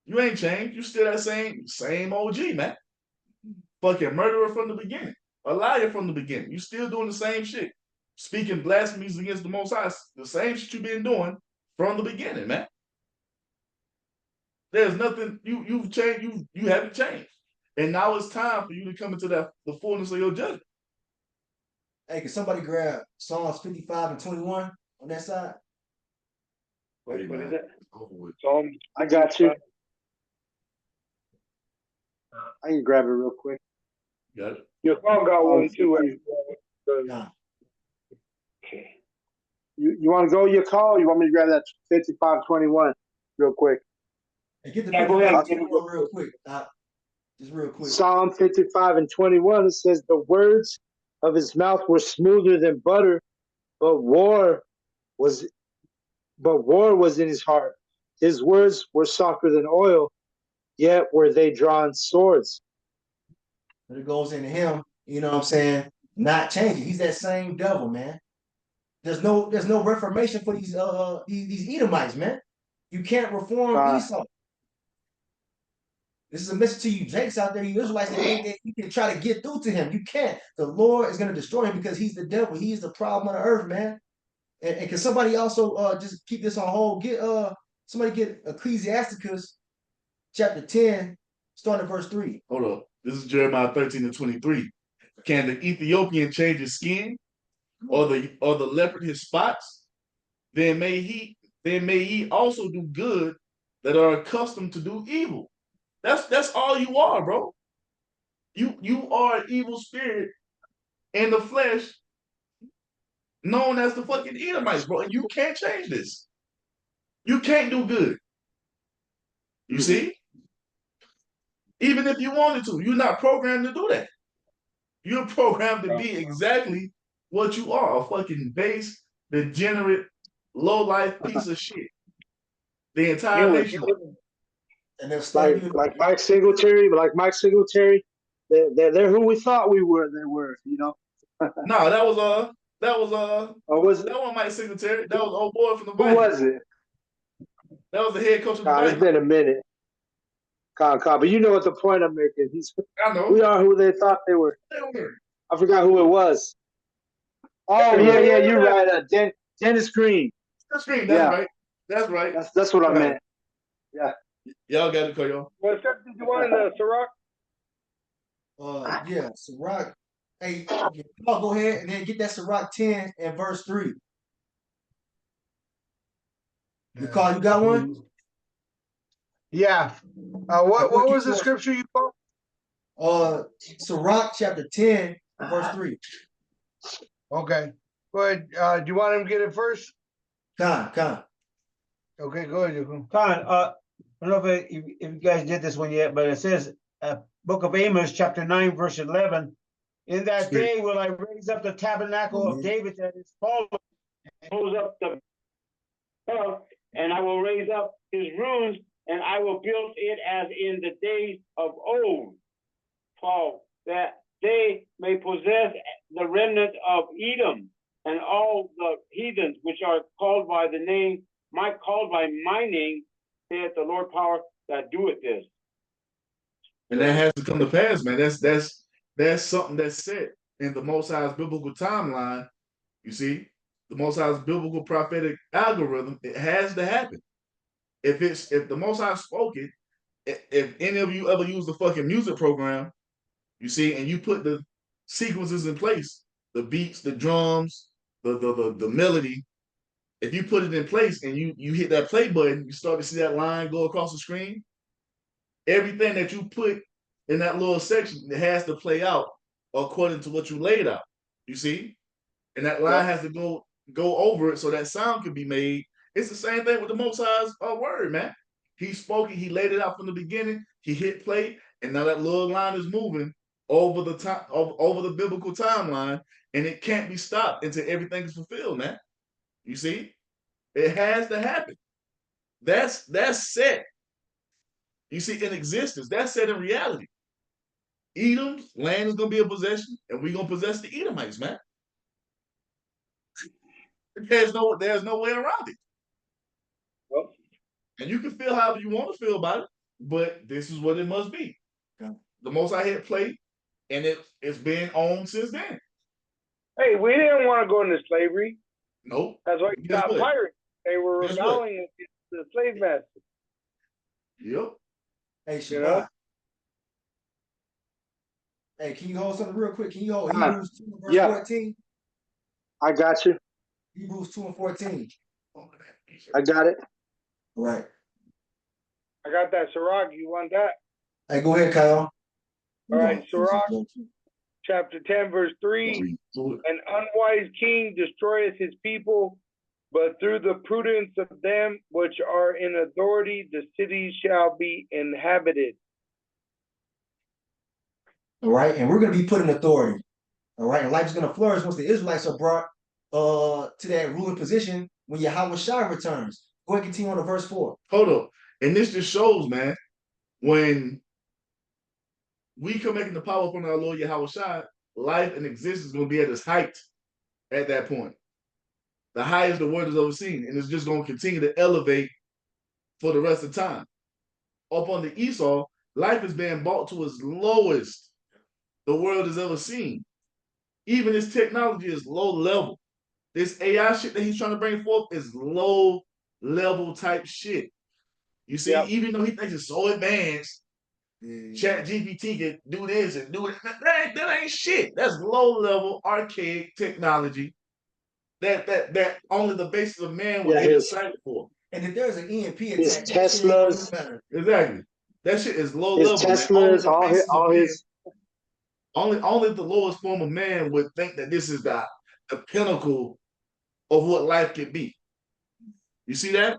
You ain't changed. You still that same OG, man. Fucking murderer from the beginning. A liar from the beginning. You still doing the same shit. Speaking blasphemies against the Most High. The same shit you've been doing from the beginning, man. There's nothing, you've changed, you haven't changed. And now it's time for you to come into the fullness of your judgment. Hey, can somebody grab Psalms 55 and 21 on that side? What is that? Psalm. I got you. I can grab it real quick. Got it? Your phone got one too. Nah. Okay. You want to go your call? Or you want me to grab that 55:21 real quick? Hey, get the Yeah, go ahead. 21 real quick. Just real quick. Psalm 55 and 21, it says, the words of his mouth were smoother than butter, but war was in his heart. His words were softer than oil, yet were they drawn swords. But it goes into him, you know what I'm saying, not changing. He's that same devil, man. There's no reformation for these Edomites, man. You can't reform Esau. This is a message to you Jakes out there, you Israelites that think that you can try to get through to him. You can't. The Lord is going to destroy him because he's the devil. He is the problem of the earth, man. And can somebody also just keep this on hold? Somebody get Ecclesiasticus chapter 10, starting at verse 3. Hold up. This is Jeremiah 13 and 23. Can the Ethiopian change his skin, or the leopard his spots? Then may he also do good that are accustomed to do evil. That's all you are, bro. You are an evil spirit in the flesh known as the fucking Edomites, bro. And you can't change this. You can't do good. You see? Even if you wanted to, you're not programmed to do that. You're programmed to be exactly what you are, a fucking base, degenerate, low-life piece of shit. The entire nation. And they'll stab you. Like Mike Singletary, they're who we thought we were. They were, you know. No, that was Or was it? that wasn't Mike Singletary. That was old boy from the Who Vikings. was it? That was the head coach of the God, it's Vikings. been a minute. But you know what the point I'm making. I know. We are who they thought they were. I forgot who it was. Oh yeah, you're right. Dennis Green. That's great. Yeah. Right. That's right. That's what I meant. Y'all got it, Koyo. What step did you want in the Ciroc? Yeah, Sirach. Hey, Paul, go ahead and then get that Sirach 10 and verse 3. Carl, you got one? Yeah. What was the scripture you quote? Sirach chapter 10 and verse 3. Okay. Go ahead. Do you want him to get it first? Con. Okay, go ahead, Yukun. I don't know if you guys did this one yet, but it says, Book of Amos, chapter 9, verse 11. In that day will I raise up the tabernacle of David that is fallen. Close up the and I will raise up his ruins, and I will build it as in the days of old. Paul, that they may possess the remnant of Edom and all the heathens which are called by the name, called by my name, saith the Lord power that doeth this. And that has to come to pass, man. That's something that's set in the Most High's biblical timeline. You see, the Most High's biblical prophetic algorithm. It has to happen. If the Most High spoke it, if any of you ever use the fucking music program, you see, and you put the sequences in place, the beats, the drums, the melody. If you put it in place and you hit that play button, you start to see that line go across the screen. Everything that you put in that little section, it has to play out according to what you laid out. You see? And that line has to go over it so that sound can be made. It's the same thing with the Most High's word, man. He spoke it, he laid it out from the beginning, he hit play, and now that little line is moving over the biblical timeline, and it can't be stopped until everything is fulfilled, man. You see? It has to happen. That's set. You see, in existence, that's set in reality. Edom's land is gonna be a possession, and we're gonna possess the Edomites, man. There's no way around it. Well, and you can feel however you want to feel about it, but this is what it must be. The Most High had played, and it's been on since then. hey, we didn't want to go into slavery. Nope. That's why you got pirates. They were rebelling against the slave master. Yep. Hey, Shabbat. Hey, can you hold something real quick? Can you hold Hebrews 2 verse 14? I got you. Hebrews 2 and 14. I got it. Right. I got that Sirach. You want that? Hey, go ahead, Kyle. All right, Sirach, chapter 10, verse 3. An unwise king destroyeth his people, but through the prudence of them which are in authority, the city shall be inhabited. All right, and we're going to be put in authority. All right, and life is going to flourish once the Israelites are brought to that ruling position when Yahweh Shai returns. Go ahead and continue on to verse 4. Hold up. And this just shows, man, when we come back in the power from our Lord Yahweh Shai, life and existence is going to be at its height at that point. The highest the world has ever seen. And it's just going to continue to elevate for the rest of time. Up on the Esau, life is being brought to its lowest the world has ever seen. Even its technology is low level. This AI shit that he's trying to bring forth is low level type shit. You see, even though he thinks it's so advanced, Chat GPT can do this and do it. That ain't shit. That's low level archaic technology that only the basis of man would get excited for. And if there's an EMP attack, his Teslas, exactly. That shit is low his level. Teslas, all his. Only the lowest form of man would think that this is the pinnacle of what life can be. You see that?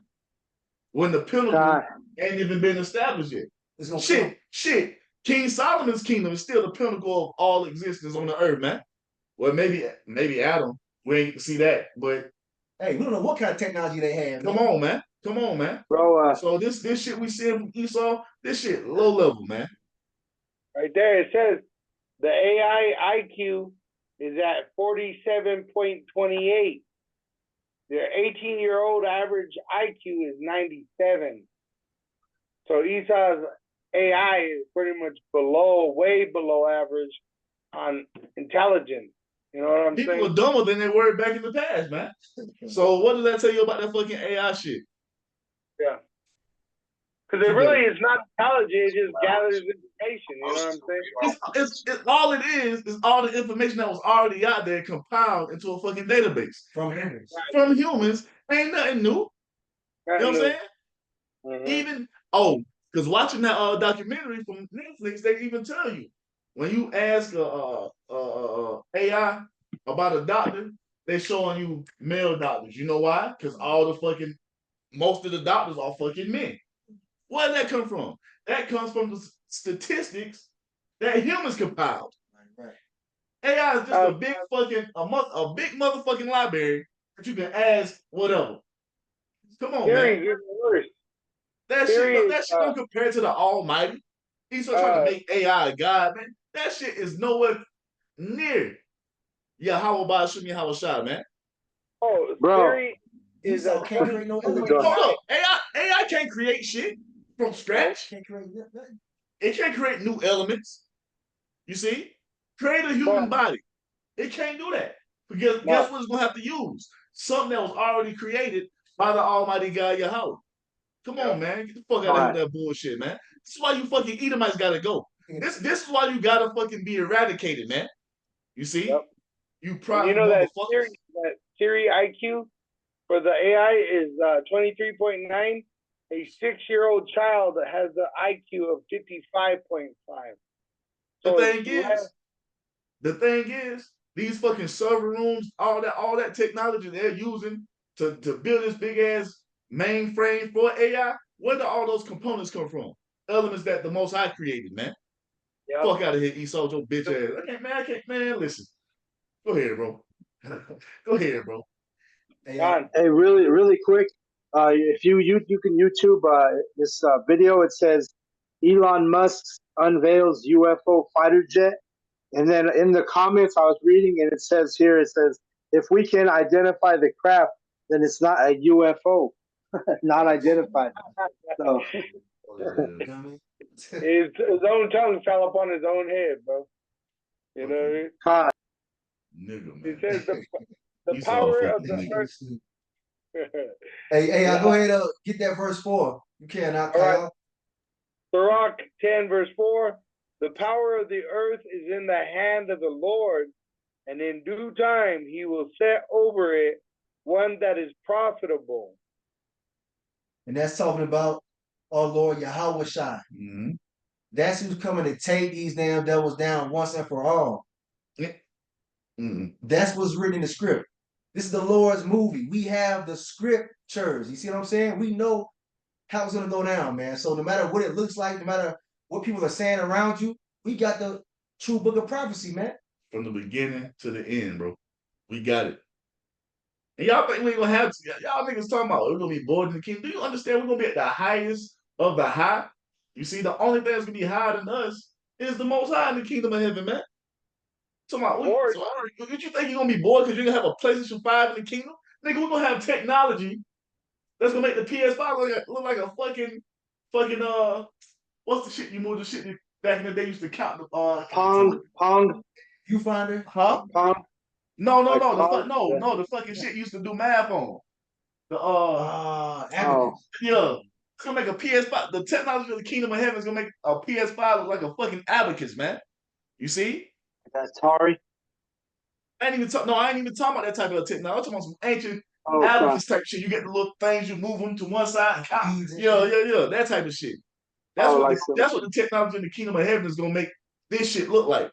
When the pinnacle God. ain't even been established yet. It's gonna Shit. King Solomon's kingdom is still the pinnacle of all existence on the earth, man. Well, maybe Adam. We ain't get to see that, but Hey, we don't know what kind of technology they have. come on, man. Come on, man. Bro, So this shit we seeing from Esau, this shit low level, man. Right there, it says the AI IQ is at 47.28. Their 18-year-old average IQ is 97. So Esau's AI is pretty much way below average on intelligence. You know what I'm People saying? are dumber than they were back in the past, man. So what does that tell you about that fucking AI shit? Yeah. Because it really is not intelligent, it just gathers information. You know what I'm saying? It's all it is all the information that was already out there compiled into a fucking database. From humans. From humans. Ain't nothing new. You know what I'm saying? Mhm. Even because watching that documentary from Netflix, they even tell you when you ask AI about a doctor, they showing you male doctors. You know why? Because most of the doctors are fucking men. Where did that come from? That comes from the statistics that humans compiled. Right. AI is just a big motherfucking library that you can ask whatever. Come on, man. That shit don't compare to the Almighty. He's still trying to make AI a god, man. That shit is nowhere near Yahweh Bashim Yahweh Shah, man. Oh, Bro. Siri is Esau a can't create no element. Hold up. AI can't create shit from scratch. Can't create nothing. It can't create new elements. You see? Create a human body. It can't do that. Because guess what it's gonna have to use? Something that was already created by the Almighty God Yahweh. Come on, man. Get the fuck out of here with that bullshit, man. This is why you fucking Edomites gotta go. This is why you gotta fucking be eradicated, man. You see? Yep. You probably you know that motherfuckers. Siri IQ for the AI is 23.9. A 6-year-old child has the IQ of 55.5. So the thing is, these fucking server rooms, all that technology they're using to build this big ass mainframe for AI, where do all those components come from? Elements that the Most High created, man. Yep. Fuck out of here, Esau, your bitch ass. Man, listen. Go ahead, bro. Go ahead, bro. Hey, really quick. If you can YouTube this video. It says Elon Musk unveils UFO fighter jet, and then in the comments I was reading, and it says if we can identify the craft, then it's not a UFO, not identified. So his own tongue fell upon his own head, bro. You know what I mean? Nigga, man. He says the power of the earth. Hey, I'll go ahead and get that verse 4. You cannot. All right. Barak 10 verse 4. The power of the earth is in the hand of the Lord, and in due time he will set over it one that is profitable. And that's talking about our Lord Yahweh Shai. Mm-hmm. That's who's coming to take these damn devils down once and for all. Mm-hmm. That's what's written in the script. This is the Lord's movie. We have the scriptures. You see what I'm saying? We know how it's going to go down, man. So no matter what it looks like, no matter what people are saying around you, we got the true book of prophecy, man. From the beginning to the end, bro. We got it. And y'all think we ain't gonna have y'all niggas talking about we're gonna be bored in the kingdom. Do you understand we're gonna be at the highest of the high? You see, the only thing that's gonna be higher than us is the Most High in the kingdom of heaven, man. So you think you're gonna be bored because you're gonna have a PlayStation 5 in the kingdom? Nigga, we're gonna have technology that's gonna make the PS5 look like a fucking what's the shit you moved the shit that back in the day used to count the Pong. You find her? Huh? Pong. No, the fucking shit used to do math on. The yeah. It's gonna make a PS5. The technology of the kingdom of heaven is gonna make a PS5 look like a fucking abacus, man. You see? That's Atari. I ain't even talking about that type of technology. I'm talking about some ancient abacus type shit. You get the little things, you move them to one side and count. Yeah, that type of shit. That's what the technology in the kingdom of heaven is gonna make this shit look like.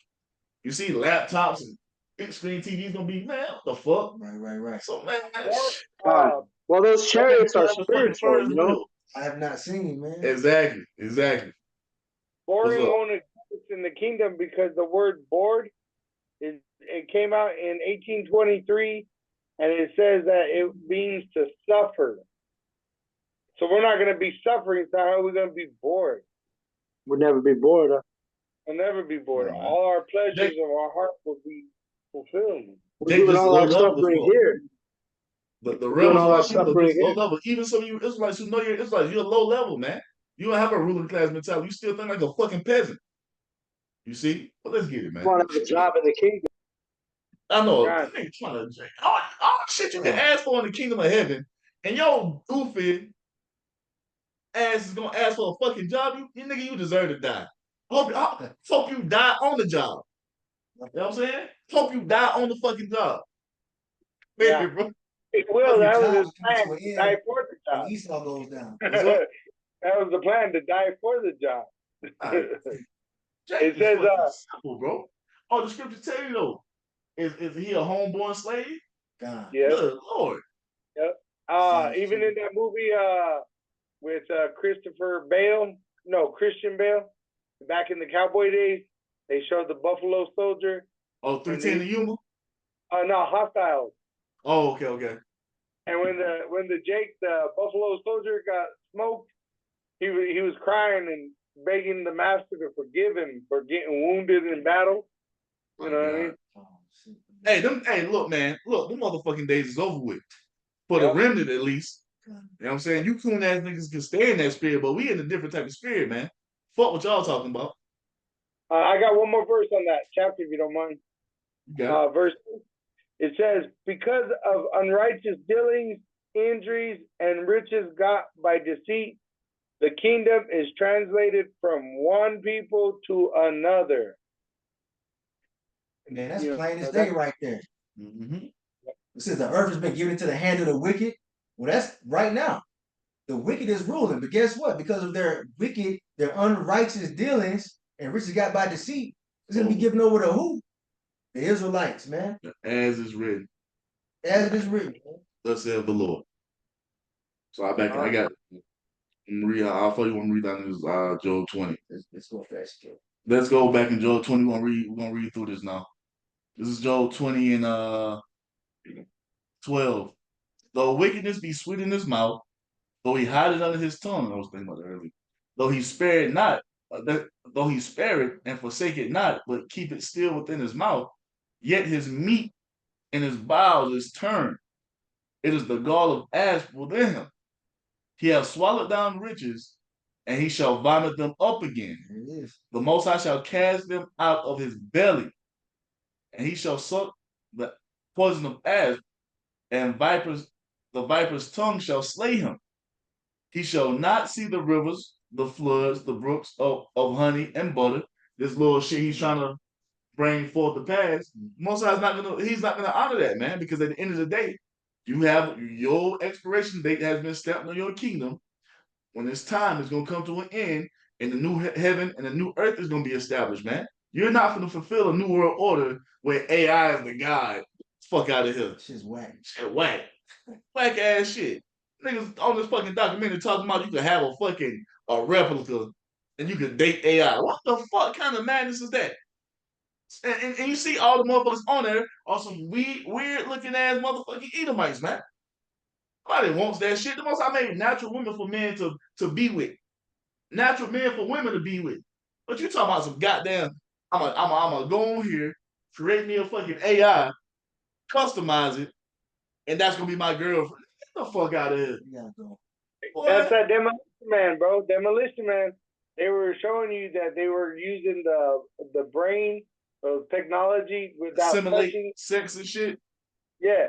You see laptops and big screen TV's gonna be, man, what the fuck? Right. So man, Well, those chariots are the fucking spiritual, furnace you know. real. I have not seen, man. Exactly. Boring What's up? won't exist in the kingdom because the word bored it came out in 1823, and it says that it means to suffer. So we're not going to be suffering. So how are we going to be bored? We'll never be bored. Huh? We'll never be bored. Right. All our pleasures of our heart will be fulfilled. We're doing all our suffering here. The We're doing rebels all are our people suffering just low here. level. Even some of you Israelites who know you're Israelites, you're low level, man. You don't have a ruling class mentality. You still think like a fucking peasant. You see? But let's get it, man. You want to have a job in the kingdom. I know. God. That nigga trying to all the shit you can ask for in the kingdom of heaven, and your goofy ass is gonna ask for a fucking job. You nigga, you deserve to die. Hope you die on the job. You know what I'm saying? Hope you die on the fucking job. Yeah. Baby, bro. It will. That was his Jobs plan. come to To an die end for the job. when Esau goes down. That was the plan, to die for the job. It says, simple, bro. Oh, the scripture tell you though, is he a homeborn slave? God. Yeah. Good Lord. Even in that movie with Christian Bale, back in the cowboy days, they showed the Buffalo Soldier. Oh, 310 to Yuma? No, Hostiles. Oh, okay. And when the Buffalo Soldier got smoked, he was crying and begging the master to forgive him for getting wounded in battle. You know what I mean? Hey, look, man. Look, them motherfucking days is over with. For the remnant, at least. You know what I'm saying? You coon ass niggas can stay in that spirit, but we in a different type of spirit, man. Fuck what y'all talking about. I got one more verse on that chapter, if you don't mind. Verse, it says, because of unrighteous dealings, injuries, and riches got by deceit, the kingdom is translated from one people to another. Man, that's plain as day right there. Mm-hmm. It says the earth has been given into the hand of the wicked. Well, that's right now. The wicked is ruling, but guess what? Because of their unrighteous dealings and riches got by deceit, it's gonna be given over to who? The Israelites, man. As is written. As it is written. Thus saith the Lord. So I got it. I'll tell you when we read that is Job 20. Let's go fast. Let's go back in Job 20. We're gonna read through this now. This is Job 20 and 12. Though wickedness be sweet in his mouth, though he hide it under his tongue. I was thinking about that earlier. Though he spare it not, though he spare it and forsake it not, but keep it still within his mouth, yet his meat and his bowels is turned. It is the gall of asp within him. He hath swallowed down riches, and he shall vomit them up again. The Most High shall cast them out of his belly, and he shall suck the poison of asp, and the viper's tongue shall slay him. He shall not see the rivers, the floods, the brooks of honey and butter. This little shit he's trying to bring forth the past. Most High's he's not gonna honor that, man, because at the end of the day, you have your expiration date has been stamped on your kingdom. When it's time, it's gonna come to an end, and the new heaven and the new earth is gonna be established, man. You're not gonna fulfill a new world order where AI is the god. Fuck out of here. Shit's whack. Shit, whack ass shit. Niggas on this fucking documentary talking about you could have a replica and you could date AI. What the fuck kind of madness is that? And you see all the motherfuckers on there are some weird looking ass motherfucking Edomites, man. Nobody wants that shit. The most I made natural women for men to be with. Natural men for women to be with. But you talking about some goddamn, I'm gonna go on here, create me a fucking AI, customize it, and that's gonna be my girlfriend. Get the fuck out of here. That's that Demolition Man, bro. Demolition Man. They were showing you that they were using the brain of technology without touching sex and shit. Yeah,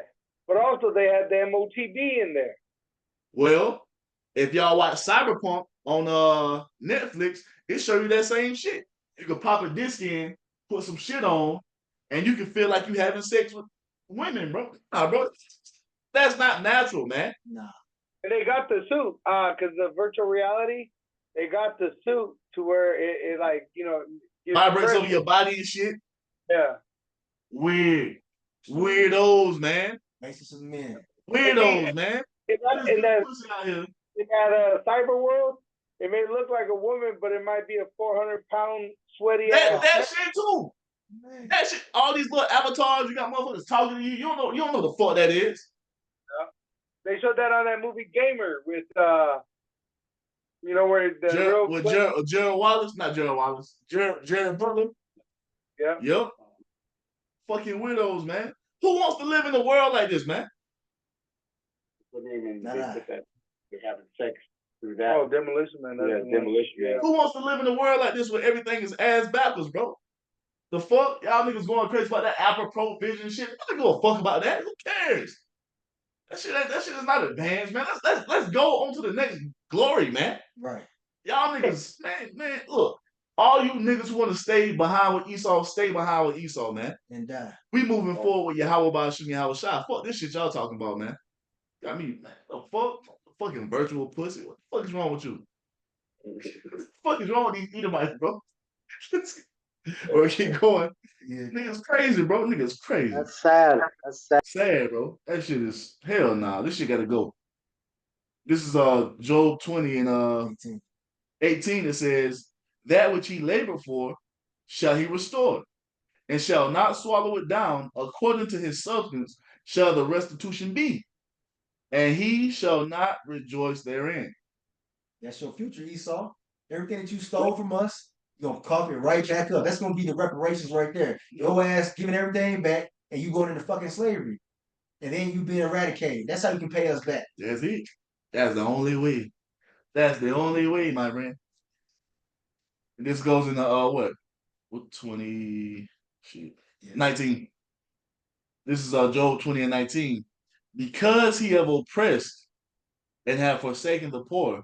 but also they had the MOTD in there. Well, if y'all watch Cyberpunk on Netflix, it show you that same shit. You can pop a disc in, put some shit on, and you can feel like you having sex with women, bro. Nah, bro, that's not natural, man. Nah. And they got the suit, because the virtual reality, they got the suit to where it like, vibrates over your body and shit. Yeah. Weird. Weirdos, man. Racist men. Weirdos, man. In There's in that pussy out here. in that cyber world, it may look like a woman, but it might be a 400-pound sweaty ass. That shit too. Man. That shit. All these little avatars, you got motherfuckers talking to you. You don't know the fuck that is. They showed that on that movie Gamer with where the Gerald Wallace, not Gerald Wallace, Jared Butler. yeah. Yep. Fucking weirdos, man. Who wants to live in a world like this, man? Nah. They're having sex through that. Oh, Demolition Man. Yeah, Demolition Man. Who wants to live in a world like this where everything is ass backwards, bro? The fuck? Y'all niggas going crazy about that Apple Vision shit. I don't give a fuck about that. Who cares? That shit is not advanced, man. Let's go on to the next glory, man. Right. Y'all niggas, man, look. All you niggas who want to stay behind with Esau, stay behind with Esau, man. And die. We moving forward with Yahweh Bashim Yahweh Shai. Fuck this shit y'all talking about, man. I mean, man, the fuck? Fucking virtual pussy. What the fuck is wrong with you? What the fuck is wrong with these Edomites, bro? Or keep going. Yeah. Niggas crazy, bro. Niggas crazy. That's sad. That's sad. Sad, bro. That shit is hell nah. This shit gotta go. This is Job 20 and 18. It says, that which he labored for shall he restore, and shall not swallow it down. According to his substance shall the restitution be, and he shall not rejoice therein. That's your future, Esau. Everything that you stole from us, you're gonna cough it right back up. That's gonna be the reparations right there. Your ass giving everything back, and you going into fucking slavery, and then you being eradicated. That's how you can pay us back. That's it. That's the only way. That's the only way, my friend. And this goes into what 20 shit 19. This is Job 20 and 19. Because he have oppressed and have forsaken the poor,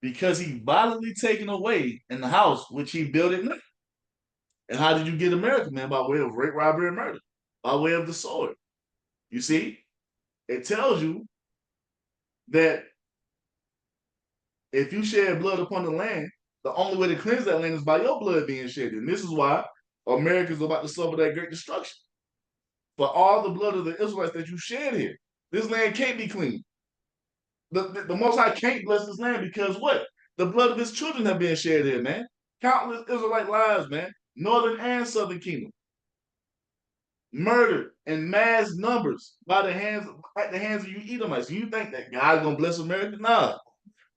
because he violently taken away in the house which he built it not. And how did you get America, man? By way of rape, robbery, and murder. By way of the sword. You see? It tells you that if you shed blood upon the land, the only way to cleanse that land is by your blood being shed. And this is why America is about to suffer that great destruction. For all the blood of the Israelites that you shed here, this land can't be clean. The Most High can't bless this land because what? The blood of his children have been shed here, man. Countless Israelite lives, man. Northern and Southern Kingdom. Murdered in mass numbers at the hands of you Edomites. You think that God's gonna bless America? Nah.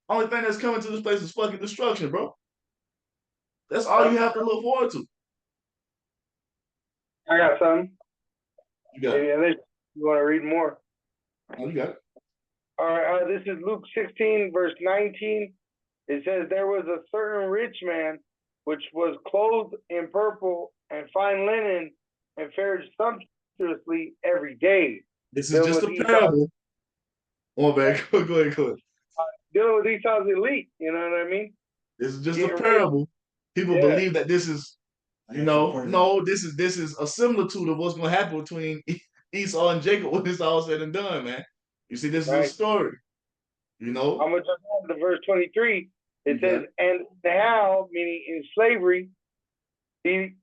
Only thing that's coming to this place is fucking destruction, bro. That's all you have to look forward to. I got something. You got it. Unless you want to read more. Oh, you got it. All right, this is Luke 16, verse 19. It says, there was a certain rich man which was clothed in purple and fine linen and fared sumptuously every day. This is just a parable. Oh, man, go ahead. Dealing with Esau's elite, you know what I mean? This is just a parable. People believe that this is, no, this is a similitude of what's going to happen between Esau and Jacob when it's all said and done, man. You see, this is a story. You know? I'm going to jump on to verse 23. It says, and now, meaning in slavery, and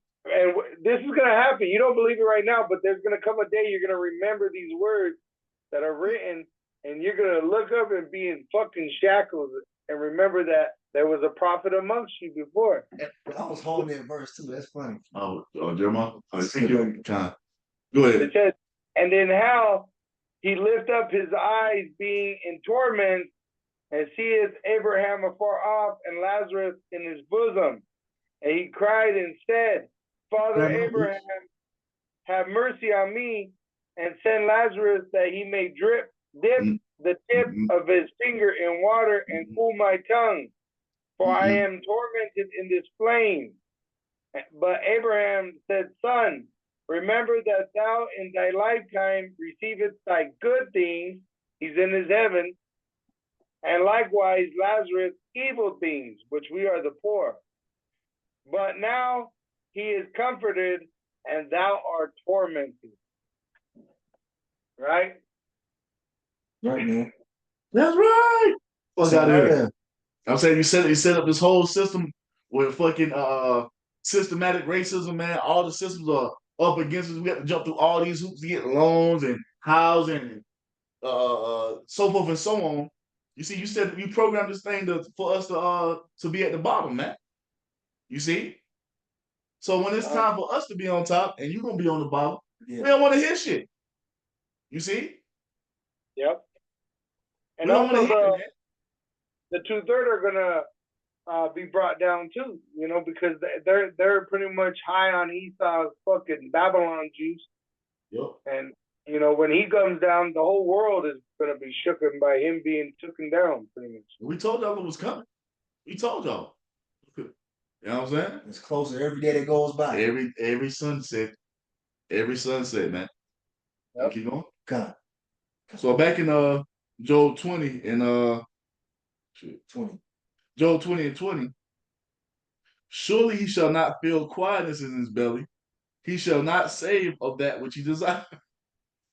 this is going to happen. You don't believe it right now, but there's going to come a day you're going to remember these words that are written, and you're going to look up and be in fucking shackles and remember that there was a prophet amongst you before. I was holding that verse too. That's funny. Oh, Jeremiah? I think you're kind. Go ahead. It says, and then how he lift up his eyes being in torment and seeth Abraham afar off and Lazarus in his bosom. And he cried and said, Father Abraham, have mercy on me and send Lazarus that he may dip the tip of his finger in water and cool my tongue, for I am tormented in this flame. But Abraham said, Son, remember that thou in thy lifetime receivest thy good things, he's in his heaven, and likewise Lazarus evil things, which we are the poor. But now he is comforted, and thou art tormented. Right? Right, man. That's right. What's out here? I'm saying you set up this whole system with fucking systematic racism, man. All the systems are up against us. We got to jump through all these hoops to get loans and housing and so forth and so on. You see, you said you programmed this thing for us to be at the bottom, man. You see? So when it's time for us to be on top and you're gonna be on the bottom, we don't want to hear shit. You see? Yep. And We don't want to also hear it, man. the 2/3 are gonna be brought down too, you know, because they're pretty much high on Esau's fucking Babylon juice. Yep. And you know, when he comes down, the whole world is gonna be shooken by him being taken down, pretty much. We told y'all it was coming. We told y'all. You know what I'm saying? It's closer every day that goes by. Every sunset, man. Yep. Keep going. God, So back in Job 20 and 20. Job 20 and 20, surely he shall not feel quietness in his belly. He shall not save of that which he desires.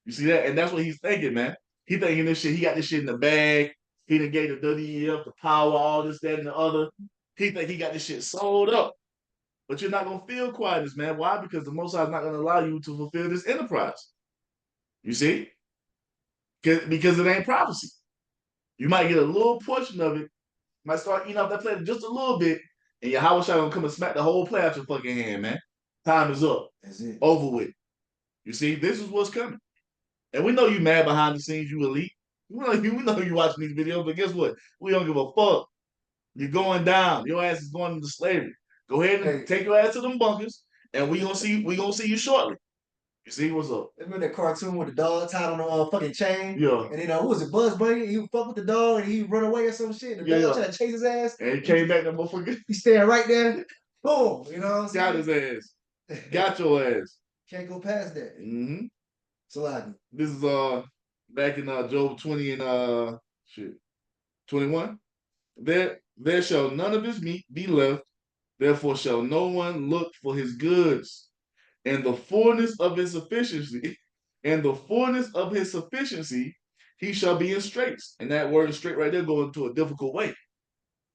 You see that? And that's what he's thinking, man. He thinking this shit, he got this shit in the bag. He done gave the WEF, the power, all this, that, and the other. He think he got this shit sold up. But you're not going to feel quietness, man. Why? Because the Most High is not going to allow you to fulfill this enterprise. You see? Because it ain't prophecy. You might get a little portion of it, might start eating off that plate just a little bit, and your Yahweh Shai gonna come and smack the whole plate out your fucking hand, man. Time is up. That's it. Over with. You see, this is what's coming. And we know you mad behind the scenes, you elite. We know you watching these videos, but guess what? We don't give a fuck. You're going down. Your ass is going into slavery. Go ahead and take your ass to them bunkers, and we gonna see you shortly. You see what's up? Remember that cartoon with the dog tied on the fucking chain? Yeah. And then what was it, Buzz Bunny? He would fuck with the dog and he run away or some shit. And the dog tried to chase his ass. And he came back, that motherfucker. He standing right there. Boom. You know what I'm saying? Got his ass. Got your ass. Can't go past that. Mm-hmm. So this is back in Job 20 and 21. There shall none of his meat be left, therefore shall no one look for his goods. And the fullness of his sufficiency, he shall be in straits. And that word straight right there going to a difficult way.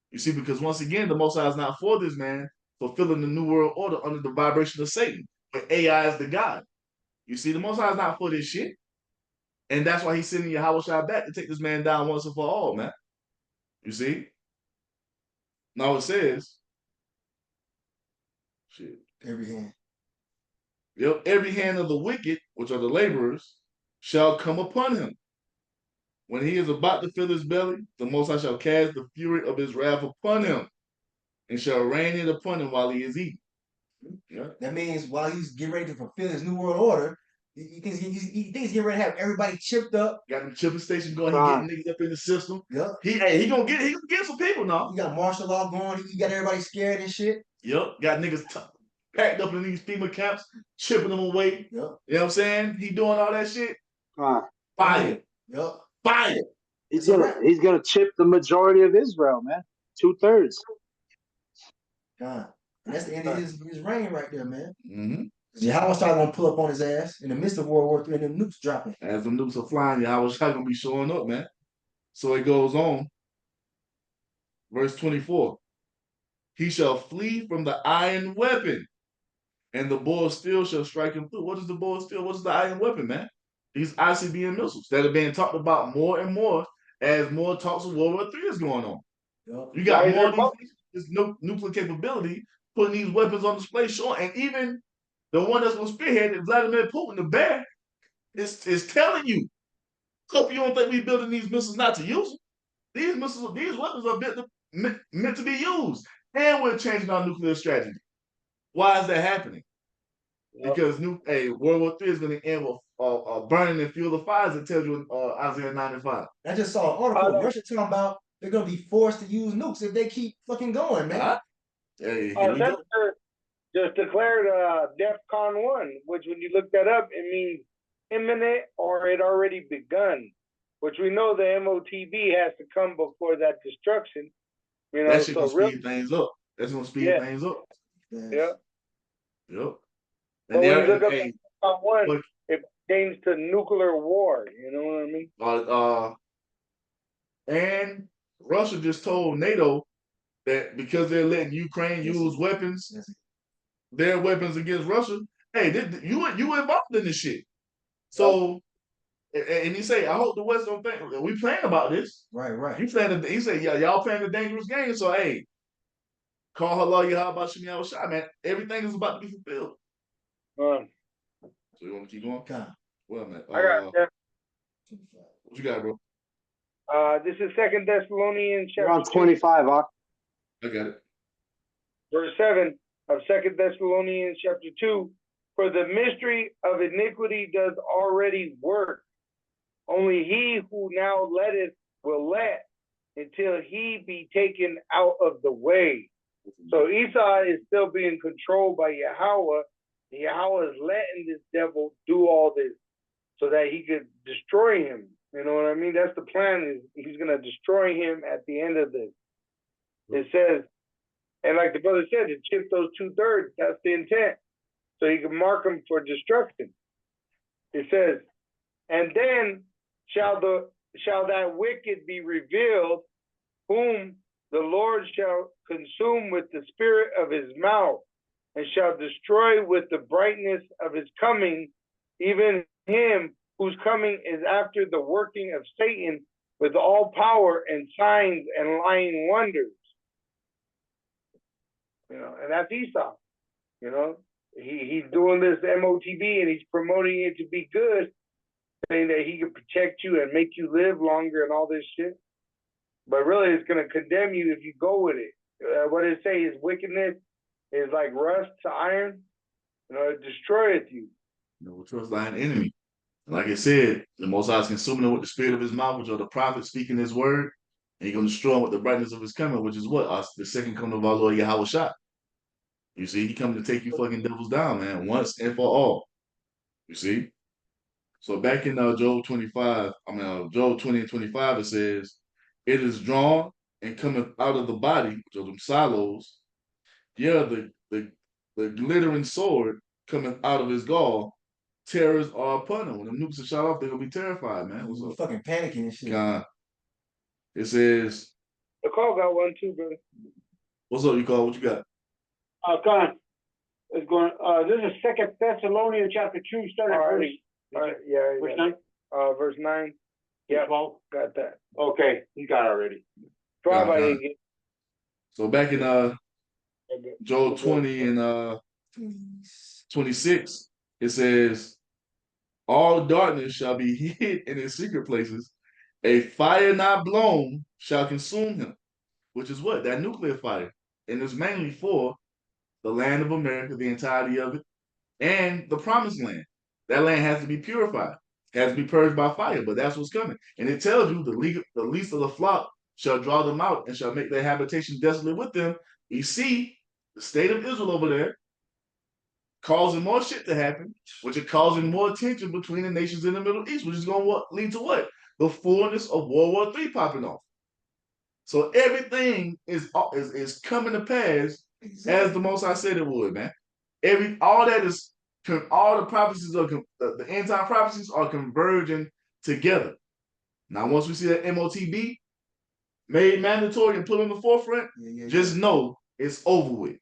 You see, because once again, the Most High is not for this man fulfilling the new world order under the vibration of Satan, but AI is the God. You see, the Most High is not for this shit. And that's why he's sending Yahweh Shai back to take this man down once and for all, man. You see? Now it says, every hand. Yep, every hand of the wicked, which are the laborers, shall come upon him. When he is about to fill his belly, the Most High shall cast the fury of his wrath upon him, and shall rain it upon him while he is eating. Yeah. That means while he's getting ready to fulfill his new world order, he thinks he's getting ready to have everybody chipped up. Got the chipping station going. He getting niggas up in the system. Yep. He gonna get some people now. You got martial law going. He got everybody scared and shit. Yep. Got niggas packed up in these FEMA camps, chipping them away. Yep. You know what I'm saying? He doing all that shit. Fire. Yep. Fire. He's gonna chip the majority of Israel, man. 2/3. God. That's the end of his reign right there, man. Mm-hmm. Yahweh Shai gonna pull up on his ass in the midst of World War III and them nukes dropping. As the nukes are flying, Yahweh Shai gonna be showing up, man. So it goes on. Verse 24. He shall flee from the iron weapon, and the bow of steel shall strike him through. What is the bow of steel? What is the iron weapon, man? These ICBM missiles that are being talked about more and more as more talks of World War III is going on. Yep. You got more of this nuclear capability, putting these weapons on display, showing, and even the one that's going to spearhead it, Vladimir Putin, the bear, is telling you, hope you don't think we're building these missiles not to use them. These weapons are meant to be used. And we're changing our nuclear strategy. Why is that happening? Yep. Because World War III is going to end with burning and fuel the fires, it tells you in Isaiah 95. I just saw an article Russia talking about they're going to be forced to use nukes if they keep fucking going, man. Just declared DEFCON 1, which when you look that up, it means imminent or it already begun, which we know the MOTB has to come before that destruction. You know, that's going to speed things up. That's going to speed things up. Yeah. Yep. And when you look up DEFCON 1, it pertains to nuclear war. You know what I mean? And Russia just told NATO that because they're letting Ukraine use weapons, their weapons against Russia, hey, you involved in this shit. So, and he say, I hope the West don't think we playing about this. Right. He said, yeah, y'all playing a dangerous game. So, hey, call her lawyer. How about Shemi Awashai, man? Everything is about to be fulfilled. So you want to keep going? Con. Well, man. I got that. What you got, bro? This is 2 Thessalonians You're on chapter 2, 25, Ak. I got it. verse 7 of 2 Thessalonians chapter 2. For the mystery of iniquity does already work. Only he who now letteth will let until he be taken out of the way. So Esau is still being controlled by Yahweh. Yahweh is letting this devil do all this so that he could destroy him. You know what I mean? That's the plan, is he's going to destroy him at the end of this. It says, and like the brother said, to chip those 2/3, that's the intent. So he can mark them for destruction. It says, and then shall that wicked be revealed, whom the Lord shall consume with the spirit of his mouth, and shall destroy with the brightness of his coming, even him whose coming is after the working of Satan with all power and signs and lying wonders. You know, and that's Esau. You know, he's doing this MOTB and he's promoting it to be good, saying that he can protect you and make you live longer and all this shit. But really, it's going to condemn you if you go with it. What it say is wickedness is like rust to iron. You know, it destroyeth you. You know, trust thine enemy. Like I said, the Most High is consuming them with the spirit of his mouth, which are the prophets speaking his word, and he's going to destroy them with the brightness of his coming, which is what? The second coming of our Lord Yahweh Shah. You see, he coming to take you fucking devils down, man, once and for all. You see? So back in Job 25, Job 20 and 25, it says, it is drawn and cometh out of the body, which are them silos. Yeah, the glittering sword cometh out of his gall. Terrors are upon them. When the nukes are shot off, they're gonna be terrified, man. What's up? Fucking panicking and shit. It says, The call got one too, brother. what's up, you call? What you got? Con, it's going. This is 2 Thessalonians chapter 2, starting at verse. All right, yeah. Verse 9. Verse 9. Yeah, 12. got that. Okay, you got it already. 12 I Uh-huh. didn't get. So back in Job 20 and 26, it says, all darkness shall be hid in his secret places. A fire not blown shall consume him, which is what? That nuclear fire. And it's mainly for the land of America, the entirety of it, and the promised land. That land has to be purified, has to be purged by fire, but that's what's coming. And it tells you the least of the flock shall draw them out and shall make their habitation desolate with them. You see the state of Israel over there causing more shit to happen, which is causing more tension between the nations in the Middle East, which is going to lead to what? The fullness of World War III popping off. So everything is coming to pass as the Most High said it would, man. All the prophecies of the end time prophecies are converging together. Now, once we see that MOTB made mandatory and put on the forefront, just know it's over with.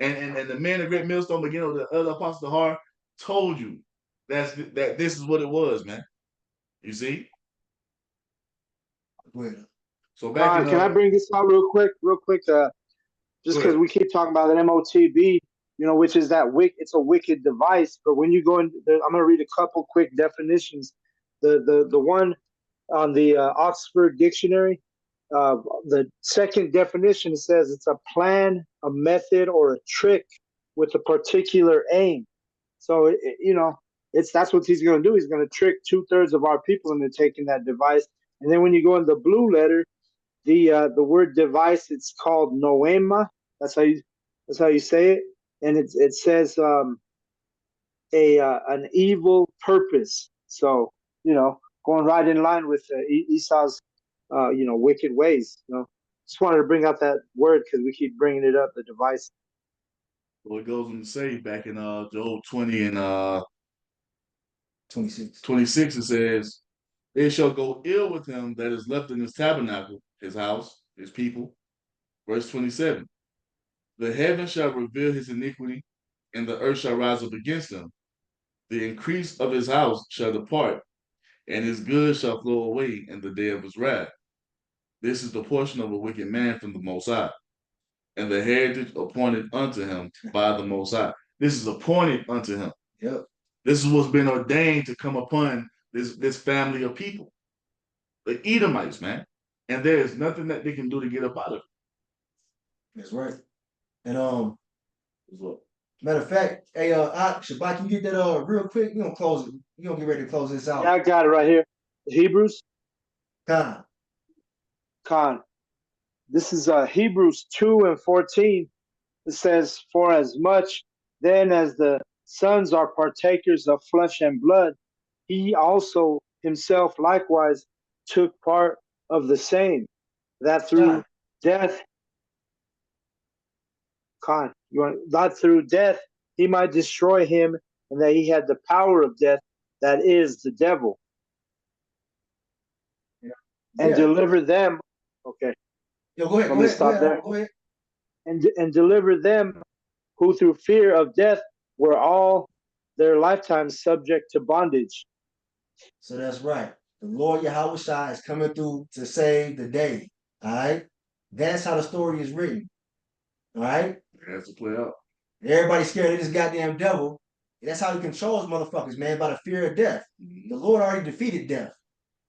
And the man of great millstone, again, or the other apostle Har told you that this is what it was, man. You see? So back Can I bring this out real quick? Just because we keep talking about an MOTB, which is it's a wicked device. But when you go in, I'm going to read a couple quick definitions. The one on the Oxford Dictionary, the second definition says it's a plan, a method, or a trick with a particular aim. So that's what he's going to do. He's going to trick 2/3 of our people into taking that device. And then when you go in the blue letter, the word device, it's called noema. That's how you say it, and it says an evil purpose. So going right in line with Esau's wicked ways. Just wanted to bring out that word because we keep bringing it up. The device. Well, it goes on to say back in Job 20 and 26. 26, it says, it shall go ill with him that is left in his tabernacle, his house, his people. Verse 27, the heaven shall reveal his iniquity, and the earth shall rise up against him. The increase of his house shall depart, and his goods shall flow away in the day of his wrath. This is the portion of a wicked man from the Most High, and the heritage appointed unto him by the Most High. This is appointed unto him. Yep. This is what's been ordained to come upon this family of people, the Edomites, man. And there is nothing that they can do to get up out of it. That's right. And Look, matter of fact, hey Shabbat, can you get that real quick? You gonna close it. You gonna get ready to close this out. Yeah, I got it right here. Hebrews. Khan. This is Hebrews 2:14. It says, "For as much then as the sons are partakers of flesh and blood, he also himself likewise took part of the same, that through death, not through death, he might destroy him, and that he had the power of death, that is the devil, and deliver them." Okay. Yo, go ahead. Let me stop there. Go ahead. And deliver them who through fear of death were all their lifetime subject to bondage. So that's right. The Lord Yahweh Shai is coming through to save the day. All right. That's how the story is written. All right. it has to play out. Everybody's scared of this goddamn devil. That's how he controls motherfuckers, man, by the fear of death. The Lord already defeated death.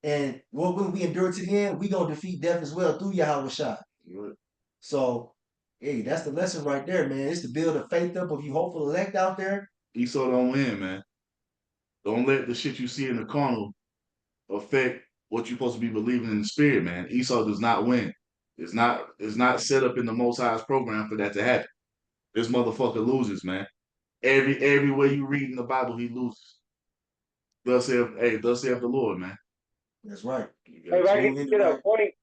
And what will we endure to the end? We gonna defeat death as well through Yahweh Shai. Right. So, hey, that's the lesson right there, man. It's to build a faith up of you hopeful elect out there. Esau don't win, man. Don't let the shit you see in the carnal affect what you're supposed to be believing in the spirit, man. Esau does not win. It's not set up in the Most High's program for that to happen. This motherfucker loses, man. Every way you read in the Bible, he loses. Thus saith the Lord, man. That's right. If I can get a point,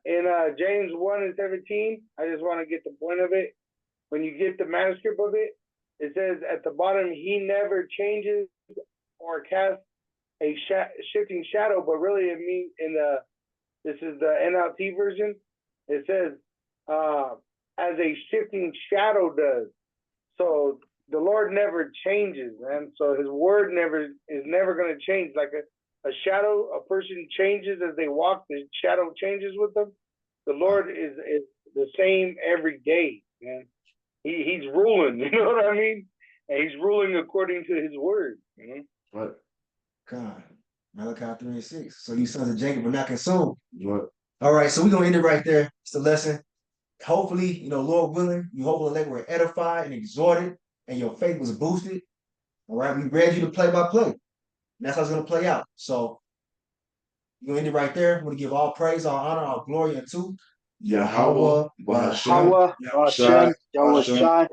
in James 1:17, I just want to get the point of it. When you get the manuscript of it, it says at the bottom, he never changes or casts a shifting shadow, but really it means this is the NLT version. It says as a shifting shadow does. So the Lord never changes, man. So his word is never going to change. Like a shadow, a person changes as they walk, the shadow changes with them. The Lord is the same every day, man. He's ruling, you know what I mean? And he's ruling according to his word, you know? Right. God. Malachi 3:6. So you sons of Jacob are not consumed. Right. All right, so we're gonna end it right there. It's the lesson. Hopefully, Lord willing, you hopefully elect were edified and exhorted, and your faith was boosted. All right, we read you the play-by-play. That's how it's gonna play out. So we're gonna end it right there. I'm gonna give all praise, all honor, all glory unto Yahweh, Yahweh, Hashem, Yahweh Shai.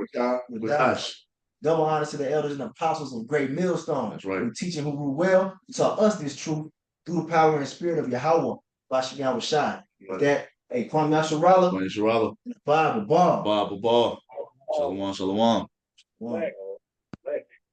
Double honor to the elders and apostles of Great Millstone. That's right. Who teaching who rule well, who taught us this truth through the power and spirit of Yahweh, Bashem Yahweh Shai. Right. That a Kwame Yasharala, Kwame Sharala, Bob Ball. Bob Ball, Shalom, Shalom. One.